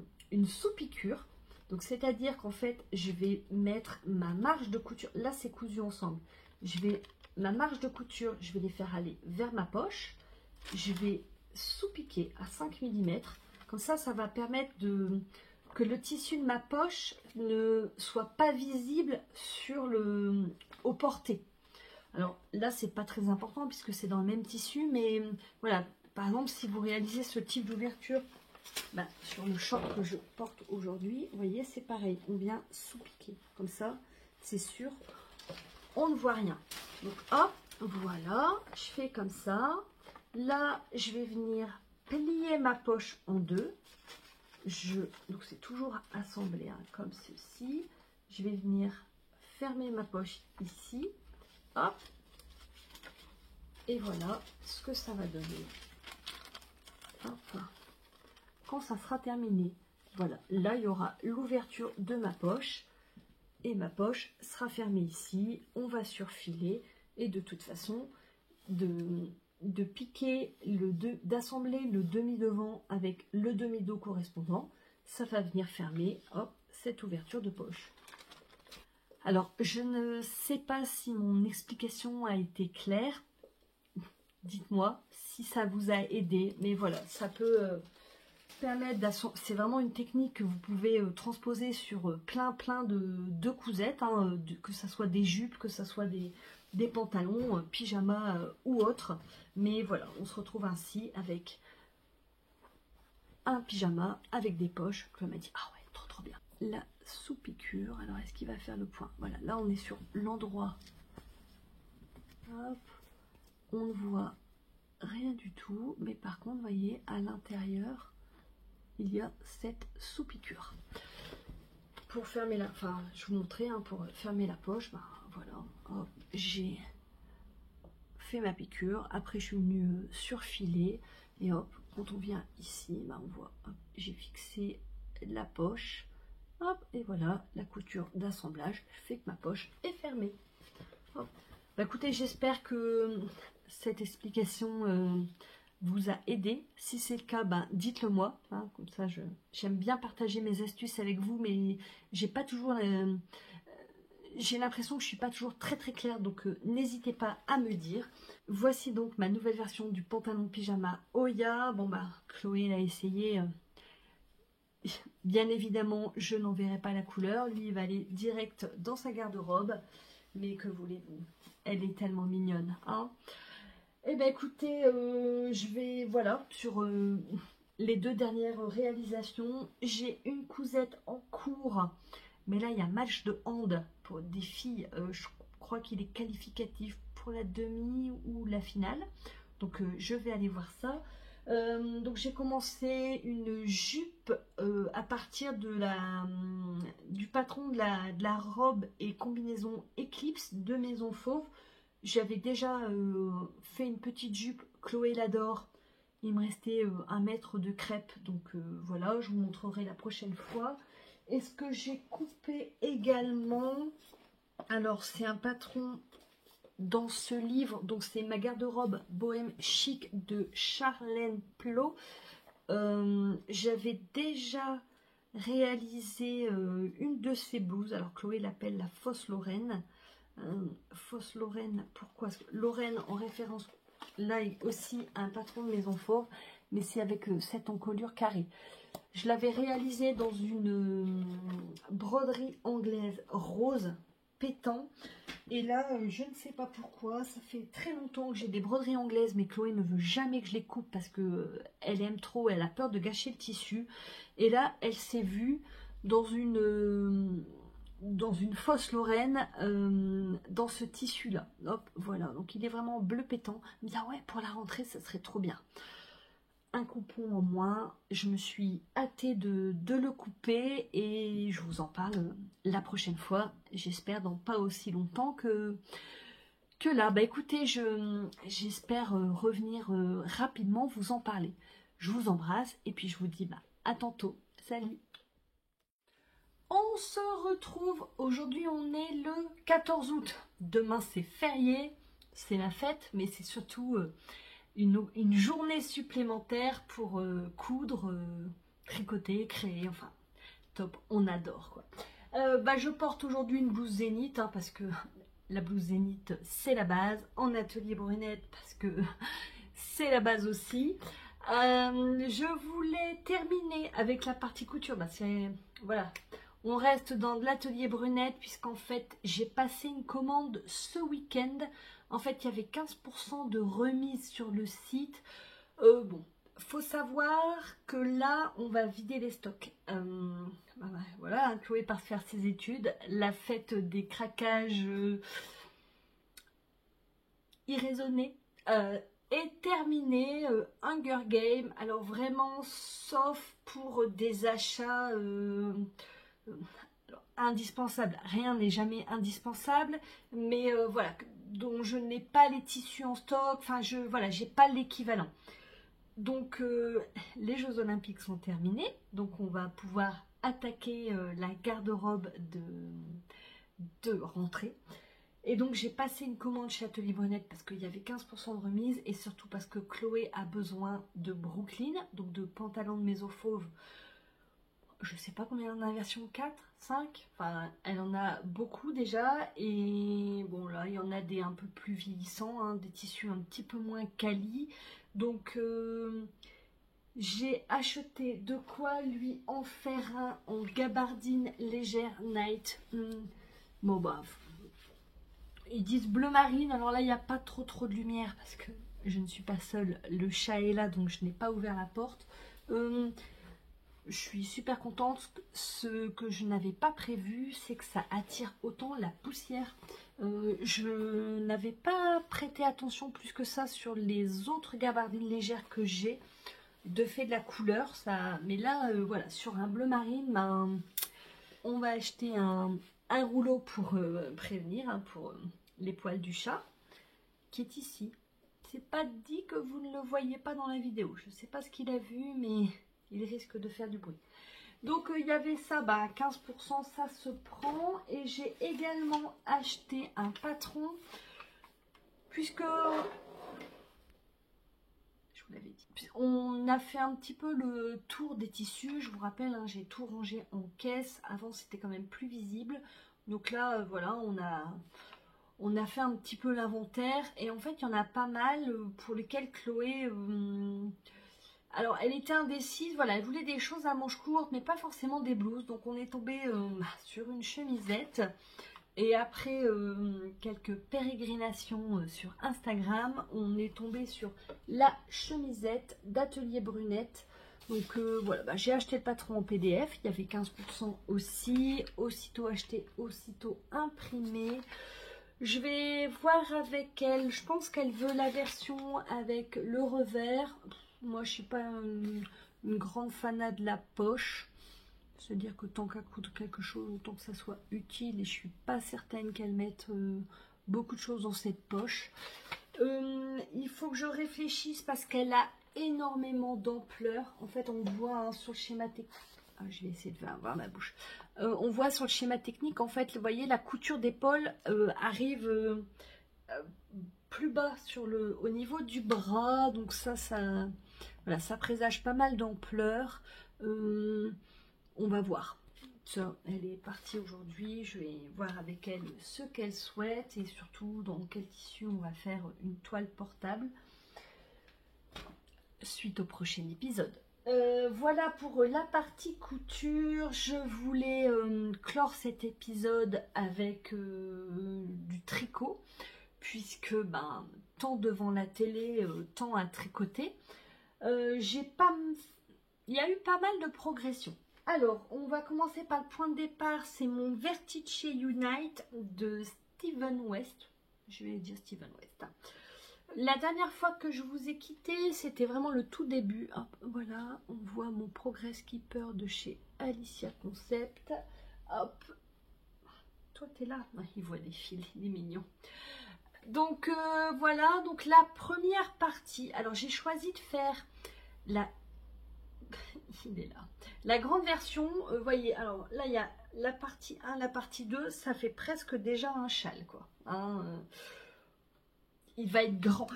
sous-piqûre. Donc, c'est-à-dire qu'en fait, je vais mettre ma marge de couture. Là, c'est cousu ensemble. Ma marge de couture, je vais les faire aller vers ma poche. Je vais sous-piquer à 5 mm. Comme ça, ça va permettre que le tissu de ma poche ne soit pas visible au porté. Alors là, c'est pas très important puisque c'est dans le même tissu. Mais voilà, par exemple, si vous réalisez ce type d'ouverture sur le short que je porte aujourd'hui, vous voyez, c'est pareil. On vient sous-piquer. Comme ça, c'est sûr, on ne voit rien. Donc hop, voilà, je fais comme ça. Là, je vais venir plier ma poche en deux. Donc c'est toujours assemblé, hein, comme ceci. Je vais venir fermer ma poche ici. Hop. Et voilà ce que ça va donner. Hop. Quand ça sera terminé, voilà, là il y aura l'ouverture de ma poche. Et ma poche sera fermée ici. On va surfiler. Et de toute façon, de piquer d'assembler le demi-devant avec le demi-dos correspondant, ça va venir fermer, hop, cette ouverture de poche. Alors, je ne sais pas si mon explication a été claire. Dites-moi si ça vous a aidé. Mais voilà, ça peut permettre d'assembler. C'est vraiment une technique que vous pouvez transposer sur plein de cousettes, hein, que ce soit des jupes, que ce soit des pantalons, pyjamas ou autres. Mais voilà, on se retrouve ainsi avec un pyjama avec des poches. Chloé m'a dit, ah ouais, trop bien. La sous-piqûre, alors est-ce qu'il va faire le point? Voilà, là on est sur l'endroit. Hop, on ne voit rien du tout. Mais par contre, vous voyez, à l'intérieur, il y a cette sous-piqûre. Pour fermer je vous montrais, hein, pour fermer la poche, voilà, hop, j'ai fait ma piqûre. Après, je suis venue surfiler et hop, quand on vient ici, on voit, j'ai fixé la poche, hop, et voilà, la couture d'assemblage fait que ma poche est fermée. Hop. Écoutez, j'espère que cette explication vous a aidé. Si c'est le cas, dites-le moi, hein, comme ça j'aime bien partager mes astuces avec vous, mais j'ai pas toujours j'ai l'impression que je suis pas toujours très très claire, donc n'hésitez pas à me dire. Voici donc ma nouvelle version du pantalon de pyjama Oya. Bon bah, Chloé l'a essayé. Bien évidemment, je n'enverrai pas la couleur. Lui, il va aller direct dans sa garde-robe. Mais que voulez-vous? Elle est tellement mignonne, hein. Eh bien, écoutez, je vais, voilà, sur les 2 dernières réalisations. J'ai une cousette en cours. Mais là, il y a match de hand pour des filles. Je crois qu'il est qualificatif pour la demi ou la finale. Donc, je vais aller voir ça. Donc j'ai commencé une jupe à partir du patron de la robe et combinaison Eclipse de Maison Fauve. J'avais déjà fait une petite jupe, Chloé l'adore. Il me restait 1 mètre de crêpe, donc voilà, je vous montrerai la prochaine fois. Et ce que j'ai coupé également, alors c'est un patron dans ce livre, donc c'est ma garde-robe bohème chic de Charlène Plot. J'avais déjà réalisé une de ces blouses, alors Chloé l'appelle la fausse Lorraine. Fausse Lorraine, pourquoi? Parce que Lorraine en référence, là aussi un patron de Maison Fauve, mais c'est avec cette encolure carrée. Je l'avais réalisé dans une broderie anglaise rose pétant. Et là, je ne sais pas pourquoi, ça fait très longtemps que j'ai des broderies anglaises, mais Chloé ne veut jamais que je les coupe parce que elle aime trop, elle a peur de gâcher le tissu. Et là, elle s'est vue dans une fausse Lorraine, dans ce tissu-là. Hop, voilà. Donc, il est vraiment bleu pétant. Elle me dit, ah ouais, pour la rentrée, ça serait trop bien. Un coupon en moins, je me suis hâtée de le couper et je vous en parle la prochaine fois, j'espère dans pas aussi longtemps que là. Bah écoutez, j'espère revenir rapidement vous en parler. Je vous embrasse et puis je vous dis bah, à tantôt, salut. On se retrouve, aujourd'hui on est le 14 août, demain c'est férié, c'est la fête, mais c'est surtout... une journée supplémentaire pour coudre, tricoter, créer, enfin top, on adore quoi. Bah, je porte aujourd'hui une blouse Zénith hein, parce que la blouse Zénith c'est la base, en atelier brunette parce que c'est la base aussi. Je voulais terminer avec la partie couture, bah, voilà, on reste dans de l'atelier brunette puisqu'en fait j'ai passé une commande ce week-end. En fait, il y avait 15% de remise sur le site. Bon, faut savoir que là, on va vider les stocks. Voilà, Chloé part faire ses études. La fête des craquages irraisonnés est terminée. Hunger Game. Alors vraiment, sauf pour des achats... indispensable, rien n'est jamais indispensable, mais voilà, dont je n'ai pas les tissus en stock, enfin voilà, j'ai pas l'équivalent. Donc les Jeux Olympiques sont terminés, donc on va pouvoir attaquer la garde-robe de rentrée. Et donc j'ai passé une commande chez Atelier Brunette parce qu'il y avait 15% de remise et surtout parce que Chloé a besoin de Brooklyn, donc de pantalons de Maison Fauve. Je sais pas combien elle en a, version 4, 5, enfin elle en a beaucoup déjà et bon là il y en a des un peu plus vieillissants, hein, des tissus un petit peu moins quali, donc j'ai acheté de quoi lui en faire un en gabardine légère night. Bon bah ils disent bleu marine, alors là il n'y a pas trop de lumière parce que je ne suis pas seule, le chat est là donc je n'ai pas ouvert la porte. Je suis super contente. Ce que je n'avais pas prévu, c'est que ça attire autant la poussière. Je n'avais pas prêté attention plus que ça sur les autres gabardines légères que j'ai, de fait de la couleur. Ça... Mais là, voilà, sur un bleu marine, ben, on va acheter un rouleau pour prévenir, hein, pour les poils du chat, qui est ici. C'est pas dit que vous ne le voyez pas dans la vidéo. Je ne sais pas ce qu'il a vu, mais... il risque de faire du bruit. Donc il y avait ça, bah 15% ça se prend. Et j'ai également acheté un patron. Puisque, je vous l'avais dit, on a fait un petit peu le tour des tissus. Je vous rappelle, hein, j'ai tout rangé en caisse. Avant c'était quand même plus visible. Donc là, voilà, on a fait un petit peu l'inventaire. Et en fait, il y en a pas mal pour lesquels Chloé... alors, elle était indécise. Voilà, elle voulait des choses à manches courtes, mais pas forcément des blouses. Donc, on est tombé sur une chemisette. Et après quelques pérégrinations sur Instagram, on est tombé sur la chemisette d'Atelier Brunette. Donc voilà, bah, j'ai acheté le patron en PDF, il y avait 15% aussi, aussitôt acheté, aussitôt imprimé. Je vais voir avec elle, je pense qu'elle veut la version avec le revers. Moi je suis pas une grande fanat de la poche. Se dire que tant qu'à coudre quelque chose, autant que ça soit utile, et je suis pas certaine qu'elle mette beaucoup de choses dans cette poche. Il faut que je réfléchisse parce qu'elle a énormément d'ampleur. En fait, on voit sur le schéma technique. Ah, je vais essayer de voir ma bouche. On voit sur le schéma technique, en fait, vous voyez, la couture d'épaule arrive plus bas au niveau du bras. Donc voilà, ça présage pas mal d'ampleur. On va voir. Ça, elle est partie aujourd'hui. Je vais voir avec elle ce qu'elle souhaite et surtout dans quel tissu on va faire une toile portable suite au prochain épisode. Voilà pour la partie couture. Je voulais clore cet épisode avec du tricot puisque tant devant la télé, tant à tricoter. Il y a eu pas mal de progression. Alors, on va commencer par le point de départ. C'est mon Vertice Unite de Steven West. Je vais dire Steven West. La dernière fois que je vous ai quitté, c'était vraiment le tout début. Hop, voilà, on voit mon Progress Keeper de chez Alicia Concept. Hop, toi t'es là. Il voit des fils, il est mignon. Donc voilà, donc la première partie. Alors j'ai choisi de faire il est là. La grande version, vous voyez, alors là il y a la partie 1, la partie 2, ça fait presque déjà un châle quoi. Il va être grand.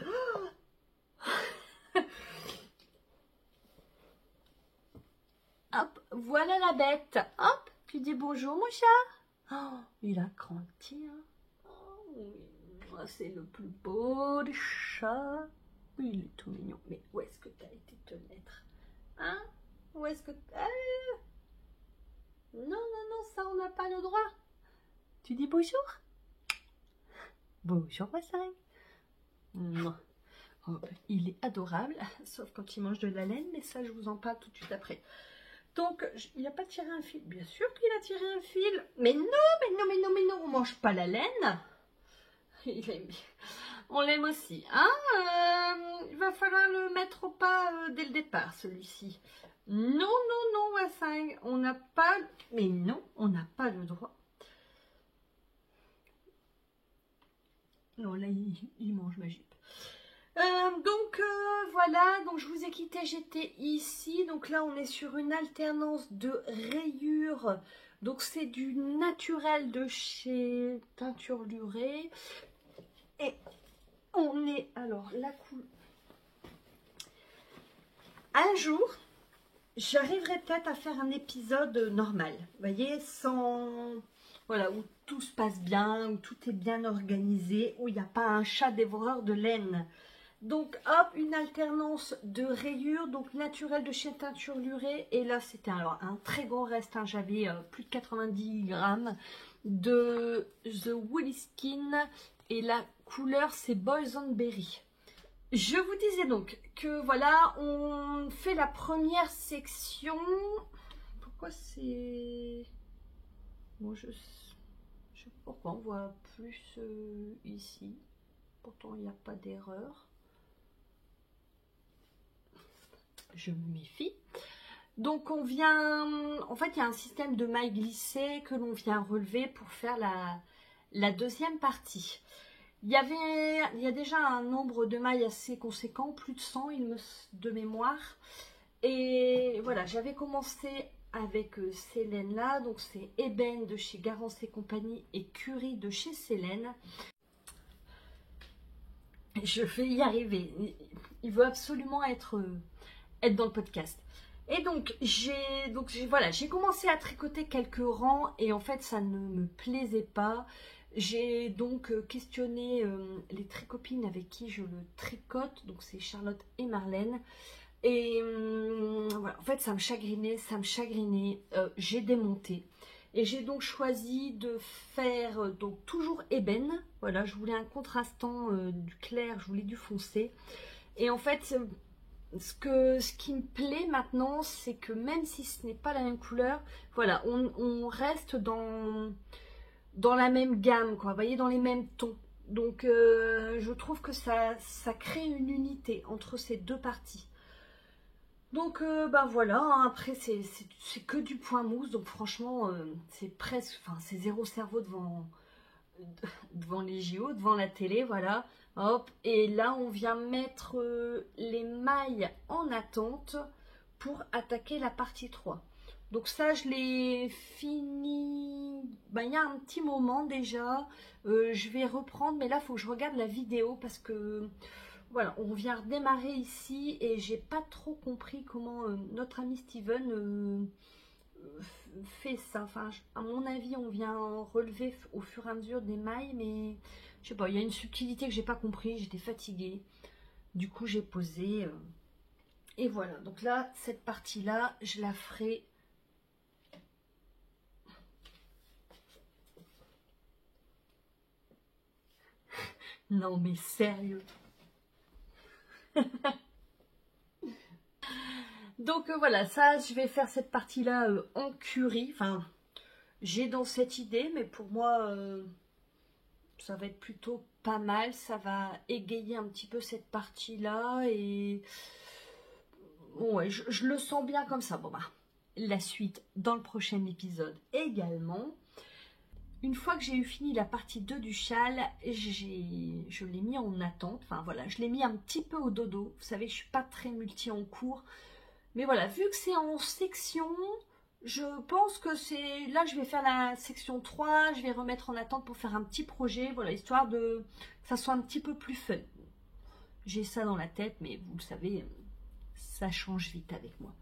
Hop, voilà la bête. Hop, tu dis bonjour mon chat. Oh, il a grandi. Hein. Oh, c'est le plus beau des chats. Il est tout mignon. Mais où est-ce que tu as été te mettre? Hein? Où est-ce que... Non, non, non, ça on n'a pas le droit. Tu dis bonjour? Bonjour ma seringue. Oh, il est adorable, sauf quand il mange de la laine, mais ça je vous en parle tout de suite après. Donc, il n'a pas tiré un fil. Bien sûr qu'il a tiré un fil. Mais non, mais non, mais non, mais non, on mange pas la laine. On l'aime aussi. Hein il va falloir le mettre au pas dès le départ, celui-ci. Non, non, non, Wassing, on n'a pas... Mais non, on n'a pas le droit. Non, là, il mange ma jupe. Donc voilà, donc je vous ai quitté, j'étais ici. Donc là, on est sur une alternance de rayures. Donc c'est du naturel de chez Teinture Lurée. Et on est... Alors, la couleur... Un jour... J'arriverai peut-être à faire un épisode normal, vous voyez, sans... Voilà, où tout se passe bien, où tout est bien organisé, où il n'y a pas un chat dévoreur de laine. Donc, hop, une alternance de rayures, donc naturelle de chez Teinture Lurée. Et là, c'était alors un très gros reste, hein, j'avais plus de 90 grammes de The Woolly Skin. Et la couleur, c'est Boysenberry. Je vous disais donc que voilà, on fait la première section. Pourquoi c'est... Bon, je sais pas pourquoi on voit plus ici. Pourtant, il n'y a pas d'erreur. Je me méfie. Donc, on vient... En fait, il y a un système de mailles glissées que l'on vient relever pour faire la deuxième partie. Il y a déjà un nombre de mailles assez conséquent, plus de 100 de mémoire. Et voilà, j'avais commencé avec ces laines-là. Donc c'est Ébène de chez Garance et compagnie et Curie de chez Célène. Je vais y arriver. Il veut absolument être dans le podcast. Et voilà, j'ai commencé à tricoter quelques rangs et en fait ça ne me plaisait pas. J'ai donc questionné les tricopines avec qui je le tricote, donc c'est Charlotte et Marlène. Et voilà, en fait ça me chagrinait, j'ai démonté. Et j'ai donc choisi de faire donc toujours ébène. Voilà, je voulais un contrastant du clair, je voulais du foncé. Et en fait, ce qui me plaît maintenant, c'est que même si ce n'est pas la même couleur, voilà, on reste dans la même gamme, quoi, vous voyez, dans les mêmes tons. Donc je trouve que ça crée une unité entre ces deux parties. Donc bah voilà, hein, après c'est que du point mousse, donc franchement c'est presque, enfin c'est zéro cerveau devant les JO, devant la télé, voilà. Hop, et là on vient mettre les mailles en attente pour attaquer la partie 3. Donc ça je l'ai fini, ben, il y a un petit moment déjà. Je vais reprendre, mais là il faut que je regarde la vidéo parce que voilà, on vient redémarrer ici et j'ai pas trop compris comment notre ami Steven fait ça. Enfin, à mon avis, on vient relever au fur et à mesure des mailles, mais je sais pas, il y a une subtilité que j'ai pas compris. J'étais fatiguée, du coup j'ai posé et voilà. Donc là, cette partie-là, je la ferai. Non mais sérieux. Donc voilà, ça, je vais faire cette partie-là en curry. Enfin, j'ai dans cette idée, mais pour moi, ça va être plutôt pas mal. Ça va égayer un petit peu cette partie-là. Et bon, ouais, je le sens bien comme ça. Bon, bah, la suite dans le prochain épisode également. Une fois que j'ai eu fini la partie 2 du châle, je l'ai mis en attente. Enfin voilà, je l'ai mis un petit peu au dodo. Vous savez, je suis pas très multi en cours. Mais voilà, vu que c'est en section, je pense que c'est... Là, je vais faire la section 3, je vais remettre en attente pour faire un petit projet, voilà, histoire que ça soit un petit peu plus fun. J'ai ça dans la tête, mais vous le savez, ça change vite avec moi.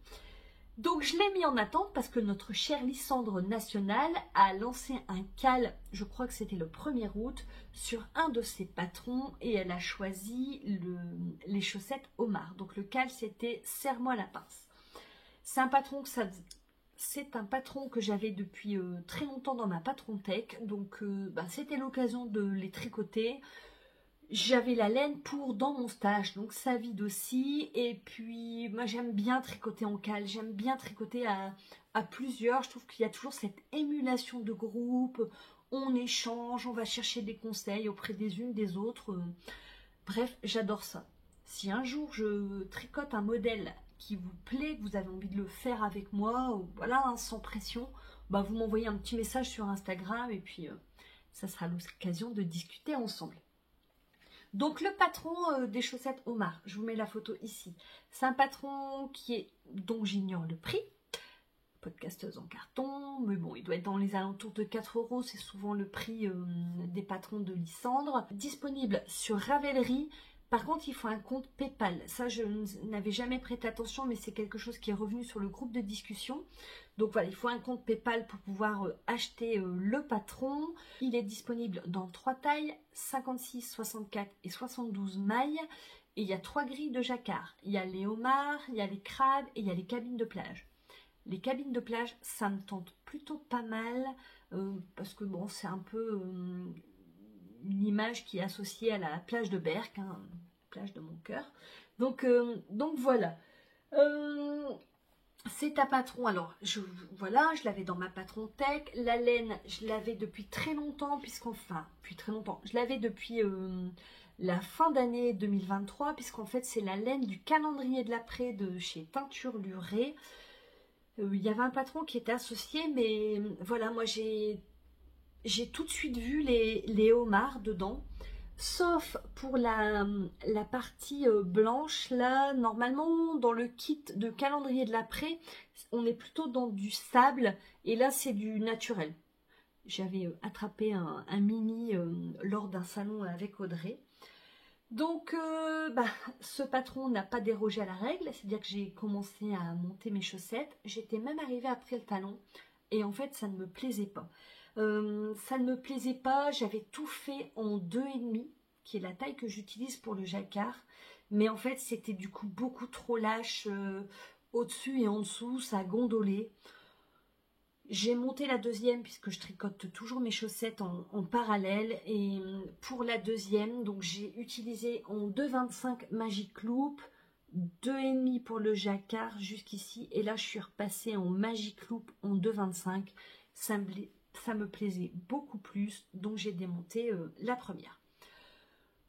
Donc, je l'ai mis en attente parce que notre chère Lysandre National a lancé un cal, je crois que c'était le 1er août, sur un de ses patrons et elle a choisi les chaussettes Omar. Donc, le cal, c'était « Serre-moi la pince ». C'est un patron que j'avais depuis très longtemps dans ma patron tech, donc bah, c'était l'occasion de les tricoter. J'avais la laine pour dans mon stage, donc ça vide aussi. Et puis moi j'aime bien tricoter en cale, j'aime bien tricoter à plusieurs. Je trouve qu'il y a toujours cette émulation de groupe, on échange, on va chercher des conseils auprès des unes des autres. Bref, j'adore ça. Si un jour je tricote un modèle qui vous plaît, que vous avez envie de le faire avec moi, ou voilà, hein, sans pression, bah vous m'envoyez un petit message sur Instagram et puis ça sera l'occasion de discuter ensemble. Donc le patron des chaussettes Omar, je vous mets la photo ici. C'est un patron dont j'ignore le prix, podcasteuse en carton, mais bon, il doit être dans les alentours de 4 €, c'est souvent le prix des patrons de Lysandre. Disponible sur Ravelry. Par contre, il faut un compte PayPal. Ça, je n'avais jamais prêté attention, mais c'est quelque chose qui est revenu sur le groupe de discussion. Donc voilà, il faut un compte PayPal pour pouvoir acheter le patron. Il est disponible dans 3 tailles, 56, 64 et 72 mailles. Et il y a 3 grilles de jacquard. Il y a les homards, il y a les crabes et il y a les cabines de plage. Les cabines de plage, ça me tente plutôt pas mal parce que bon, c'est un peu une image qui est associée à la plage de Berck, hein, la plage de mon cœur. Donc voilà. C'est un patron. Alors voilà, je l'avais dans ma patron tech. La laine, je l'avais depuis très longtemps, depuis très longtemps. Je l'avais depuis la fin d'année 2023, puisqu'en fait c'est la laine du calendrier de l'après de chez Teinture Lurée. Il y avait un patron qui était associé, mais voilà, moi j'ai tout de suite vu les homards dedans, sauf pour la partie blanche. Là, normalement, dans le kit de calendrier de l'après, on est plutôt dans du sable, et là, c'est du naturel. J'avais attrapé un mini lors d'un salon avec Audrey. Donc, ce patron n'a pas dérogé à la règle, c'est-à-dire que j'ai commencé à monter mes chaussettes. J'étais même arrivée après le talon et en fait, ça ne me plaisait pas. Ça ne me plaisait pas, j'avais tout fait en 2,5, qui est la taille que j'utilise pour le jacquard. Mais en fait, c'était du coup beaucoup trop lâche au-dessus et en dessous, ça gondolait. J'ai monté la deuxième puisque je tricote toujours mes chaussettes en parallèle. Et pour la deuxième, donc j'ai utilisé en 2,25 Magic Loop, 2,5 pour le jacquard jusqu'ici. Et là, je suis repassée en Magic Loop en 2,25. Ça me plaisait beaucoup plus, donc j'ai démonté la première.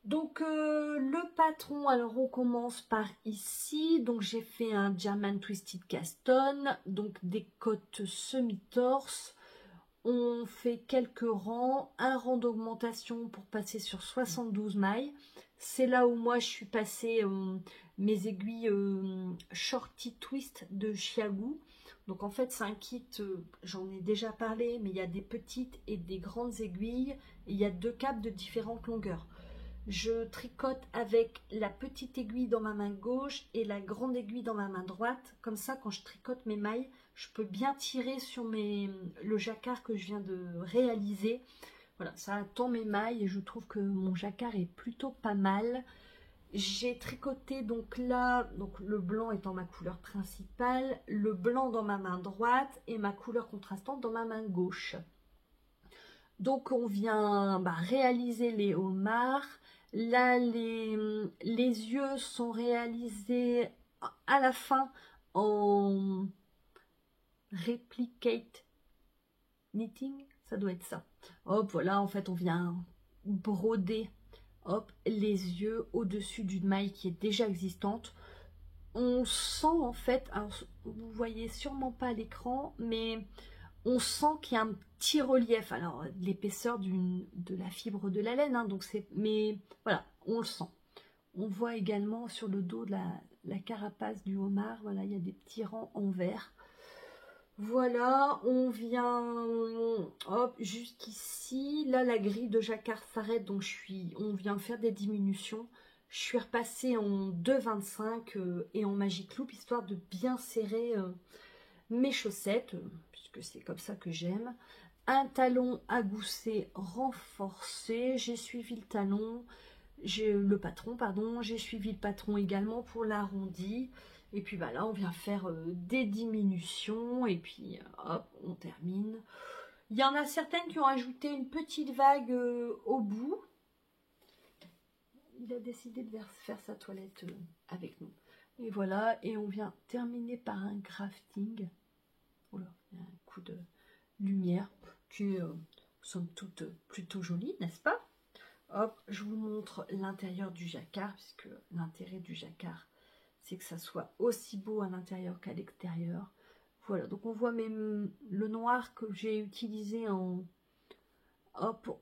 Donc le patron, alors on commence par ici, donc j'ai fait un German Twisted Caston, donc des côtes semi-torse, on fait quelques rangs, un rang d'augmentation pour passer sur 72 mailles, c'est là où moi je suis passée mes aiguilles Shorty Twist de Chiagu. Donc en fait c'est un kit, j'en ai déjà parlé, mais il y a des petites et des grandes aiguilles, et il y a 2 capes de différentes longueurs. Je tricote avec la petite aiguille dans ma main gauche et la grande aiguille dans ma main droite. Comme ça, quand je tricote mes mailles, je peux bien tirer sur le jacquard que je viens de réaliser. Voilà, ça attend mes mailles et je trouve que mon jacquard est plutôt pas mal. J'ai tricoté donc là, donc le blanc étant ma couleur principale, le blanc dans ma main droite et ma couleur contrastante dans ma main gauche. Donc on vient réaliser les homards. Là, les yeux sont réalisés à la fin en replicate knitting, ça doit être ça. Hop, voilà, en fait, on vient broder, hop, les yeux au-dessus d'une maille qui est déjà existante. On sent en fait, alors, vous voyez sûrement pas à l'écran, mais on sent qu'il y a un petit relief. Alors, l'épaisseur de la fibre de la laine, hein, donc mais voilà, on le sent. On voit également sur le dos de la carapace du homard, voilà, il y a des petits rangs en vert. Voilà, on vient, hop, jusqu'ici. Là, la grille de jacquard s'arrête, donc on vient faire des diminutions. Je suis repassée en 2,25 et en Magic Loop, histoire de bien serrer mes chaussettes, puisque c'est comme ça que j'aime. Un talon à gousset renforcé, j'ai suivi le patron, j'ai suivi le patron également pour l'arrondi. Et puis là, on vient faire des diminutions et puis hop, on termine. Il y en a certaines qui ont ajouté une petite vague au bout. Il a décidé de faire sa toilette avec nous. Et voilà, et on vient terminer par un grafting. Voilà, il y a un coup de lumière qui est, somme toute, plutôt joli, n'est-ce pas? Hop, je vous montre l'intérieur du jacquard, puisque l'intérêt du jacquard, c'est que ça soit aussi beau à l'intérieur qu'à l'extérieur. Voilà, donc on voit même le noir que j'ai utilisé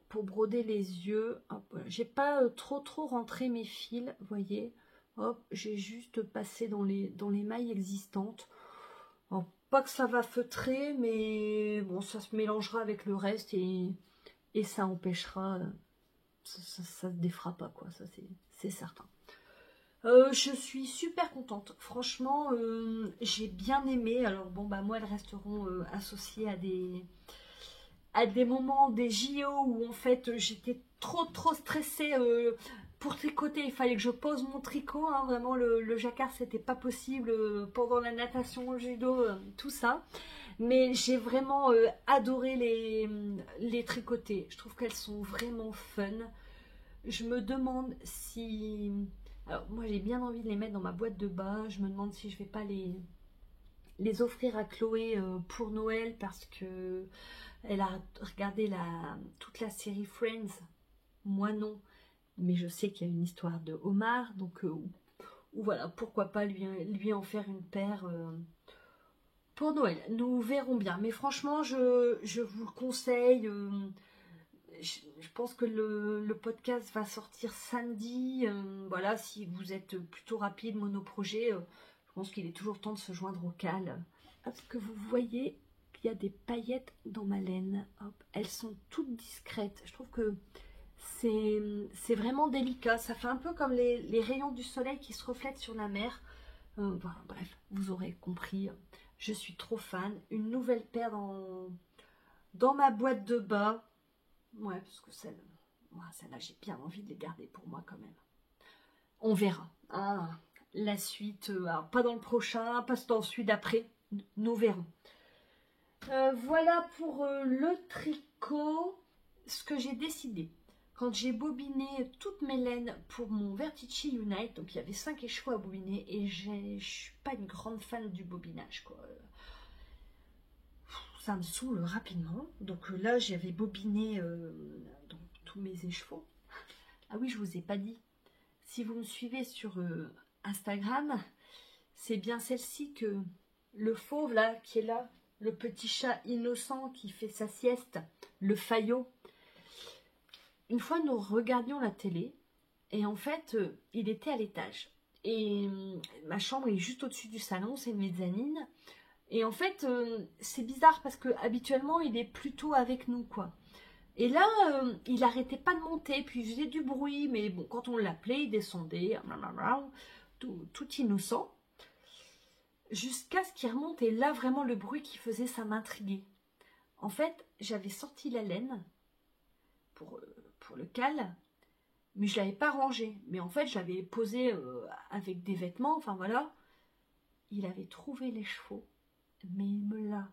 pour broder les yeux. Voilà. J'ai pas trop rentré mes fils, vous voyez. Hop, j'ai juste passé dans les mailles existantes. Alors, pas que ça va feutrer, mais bon, ça se mélangera avec le reste et ça empêchera, ça se défera pas, quoi, ça c'est certain. Je suis super contente, franchement, j'ai bien aimé. Alors bon, moi elles resteront associées à des moments, des JO où en fait j'étais trop stressée pour tricoter. Il fallait que je pose mon tricot, hein, vraiment le jacquard c'était pas possible pendant la natation, le judo, tout ça. Mais j'ai vraiment adoré les tricoter. Je trouve qu'elles sont vraiment fun. Je me demande si... Alors moi j'ai bien envie de les mettre dans ma boîte de bas. Je me demande si je vais pas les offrir à Chloé pour Noël parce que elle a regardé toute la série Friends. Moi non, mais je sais qu'il y a une histoire de homard, donc voilà, pourquoi pas lui en faire une paire pour Noël. Nous verrons bien, mais franchement je vous le conseille. Je pense que le podcast va sortir samedi. Voilà, si vous êtes plutôt rapide, monoprojet, je pense qu'il est toujours temps de se joindre au cal. Est-ce que vous voyez qu'il y a des paillettes dans ma laine? Hop, elles sont toutes discrètes. Je trouve que C'est vraiment délicat. Ça fait un peu comme les rayons du soleil qui se reflètent sur la mer. Voilà, bref, vous aurez compris. Je suis trop fan. Une nouvelle paire dans ma boîte de bas. Ouais, parce que celle-là, j'ai bien envie de les garder pour moi quand même. On verra. Ah, la suite, alors pas dans le prochain, pas dans celui d'après. Nous verrons. Voilà pour le tricot. Ce que j'ai décidé. Quand j'ai bobiné toutes mes laines pour mon Vertice Unite, donc il y avait 5 écheveaux à bobiner et je suis pas une grande fan du bobinage, quoi. Ça me saoule rapidement. Donc là, j'avais bobiné donc, tous mes écheveaux. Ah oui, je vous ai pas dit. Si vous me suivez sur Instagram, c'est bien celle-ci que le fauve là, qui est là, le petit chat innocent qui fait sa sieste, le Fayot. Une fois, nous regardions la télé et en fait, il était à l'étage. Et ma chambre est juste au-dessus du salon, c'est une mezzanine. Et en fait, c'est bizarre parce que habituellement, il est plutôt avec nous, quoi. Et là, il arrêtait pas de monter, puis il faisait du bruit, mais bon, quand on l'appelait, il descendait, tout innocent, jusqu'à ce qu'il remonte. Et là, vraiment, le bruit qu'il faisait, ça m'intriguait. En fait, j'avais sorti la laine pour le cal, mais je l'avais pas rangé. Mais en fait, je l'avais posé avec des vêtements, enfin voilà. Il avait trouvé les chevaux, mais il me l'a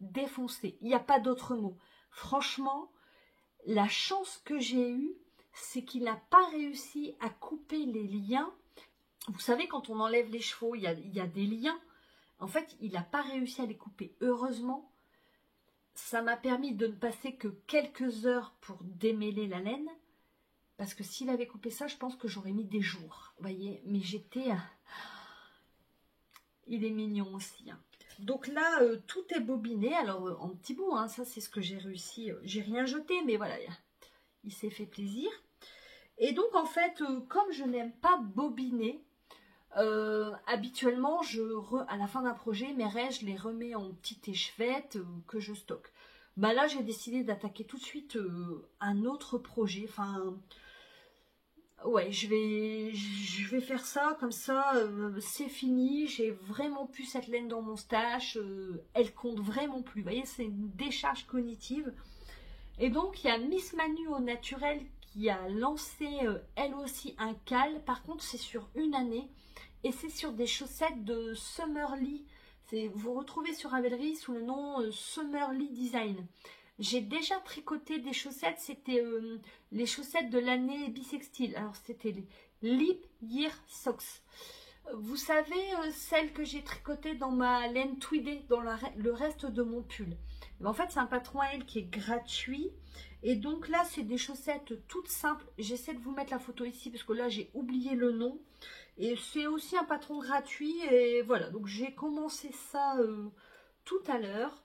défoncé. Il n'y a pas d'autre mot. Franchement, la chance que j'ai eue, c'est qu'il n'a pas réussi à couper les liens. Vous savez, quand on enlève les chevaux, il y a des liens. En fait, il n'a pas réussi à les couper. Heureusement, ça m'a permis de ne passer que quelques heures pour démêler la laine. Parce que s'il avait coupé ça, je pense que j'aurais mis des jours. Vous voyez, mais j'étais... Il est mignon aussi. Hein. Donc là, tout est bobiné. Alors, en petit bout, hein, ça, c'est ce que j'ai réussi. J'ai rien jeté, mais voilà, il s'est fait plaisir. Et donc, en fait, comme je n'aime pas bobiner, habituellement, à la fin d'un projet, mes raies, je les remets en petites échevettes que je stocke. Bah là, j'ai décidé d'attaquer tout de suite un autre projet. Enfin, ouais, je vais faire ça, comme ça, c'est fini. J'ai vraiment plus cette laine dans mon stash. Elle compte vraiment plus. Vous voyez, c'est une décharge cognitive. Et donc, il y a Miss Manu au naturel qui a lancé, elle aussi, un cal. Par contre, c'est sur une année. Et c'est sur des chaussettes de Summerly. Vous retrouvez sur Ravelry sous le nom Summerly Design. J'ai déjà tricoté des chaussettes. C'était les chaussettes de l'année bisextile. Alors, c'était les Leap Year Socks. Vous savez, celles que j'ai tricotées dans ma laine tweedée, dans le reste de mon pull. En fait, c'est un patron à elle qui est gratuit. Et donc là, c'est des chaussettes toutes simples. J'essaie de vous mettre la photo ici parce que là, j'ai oublié le nom. Et c'est aussi un patron gratuit. Et voilà, donc j'ai commencé ça tout à l'heure.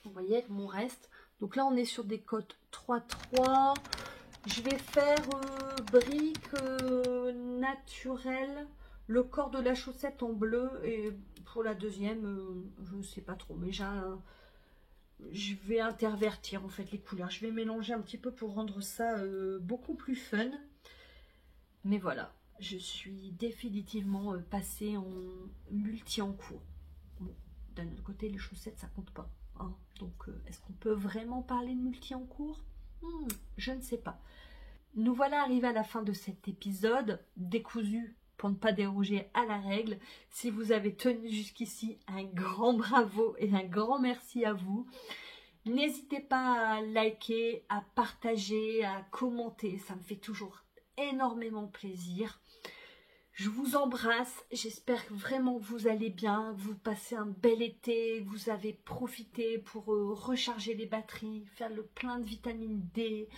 Vous voyez, avec mon reste. Donc là, on est sur des cotes 3-3. Je vais faire brique naturelle. Le corps de la chaussette en bleu. Et pour la deuxième, je ne sais pas trop. Mais je vais intervertir en fait les couleurs. Je vais mélanger un petit peu pour rendre ça beaucoup plus fun. Mais voilà. Je suis définitivement passée en multi en cours. Bon, d'un autre côté, les chaussettes, ça compte pas. Hein. Donc, est-ce qu'on peut vraiment parler de multi en cours? Je ne sais pas. Nous voilà arrivés à la fin de cet épisode décousu pour ne pas déroger à la règle. Si vous avez tenu jusqu'ici, un grand bravo et un grand merci à vous. N'hésitez pas à liker, à partager, à commenter. Ça me fait toujours énormément plaisir. Je vous embrasse, j'espère vraiment que vous allez bien, que vous passez un bel été, que vous avez profité pour recharger les batteries, faire le plein de vitamine D,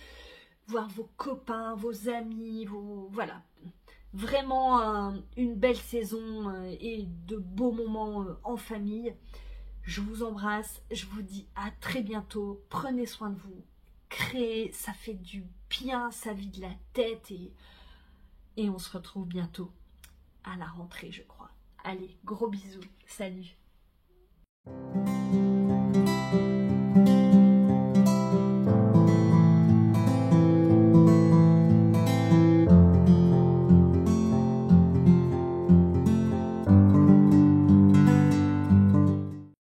voir vos copains, vos amis, voilà. Vraiment une belle saison et de beaux moments en famille. Je vous embrasse, je vous dis à très bientôt, prenez soin de vous, créez, ça fait du bien, ça vide la tête et on se retrouve bientôt. À la rentrée, je crois. Allez, gros bisous. Salut.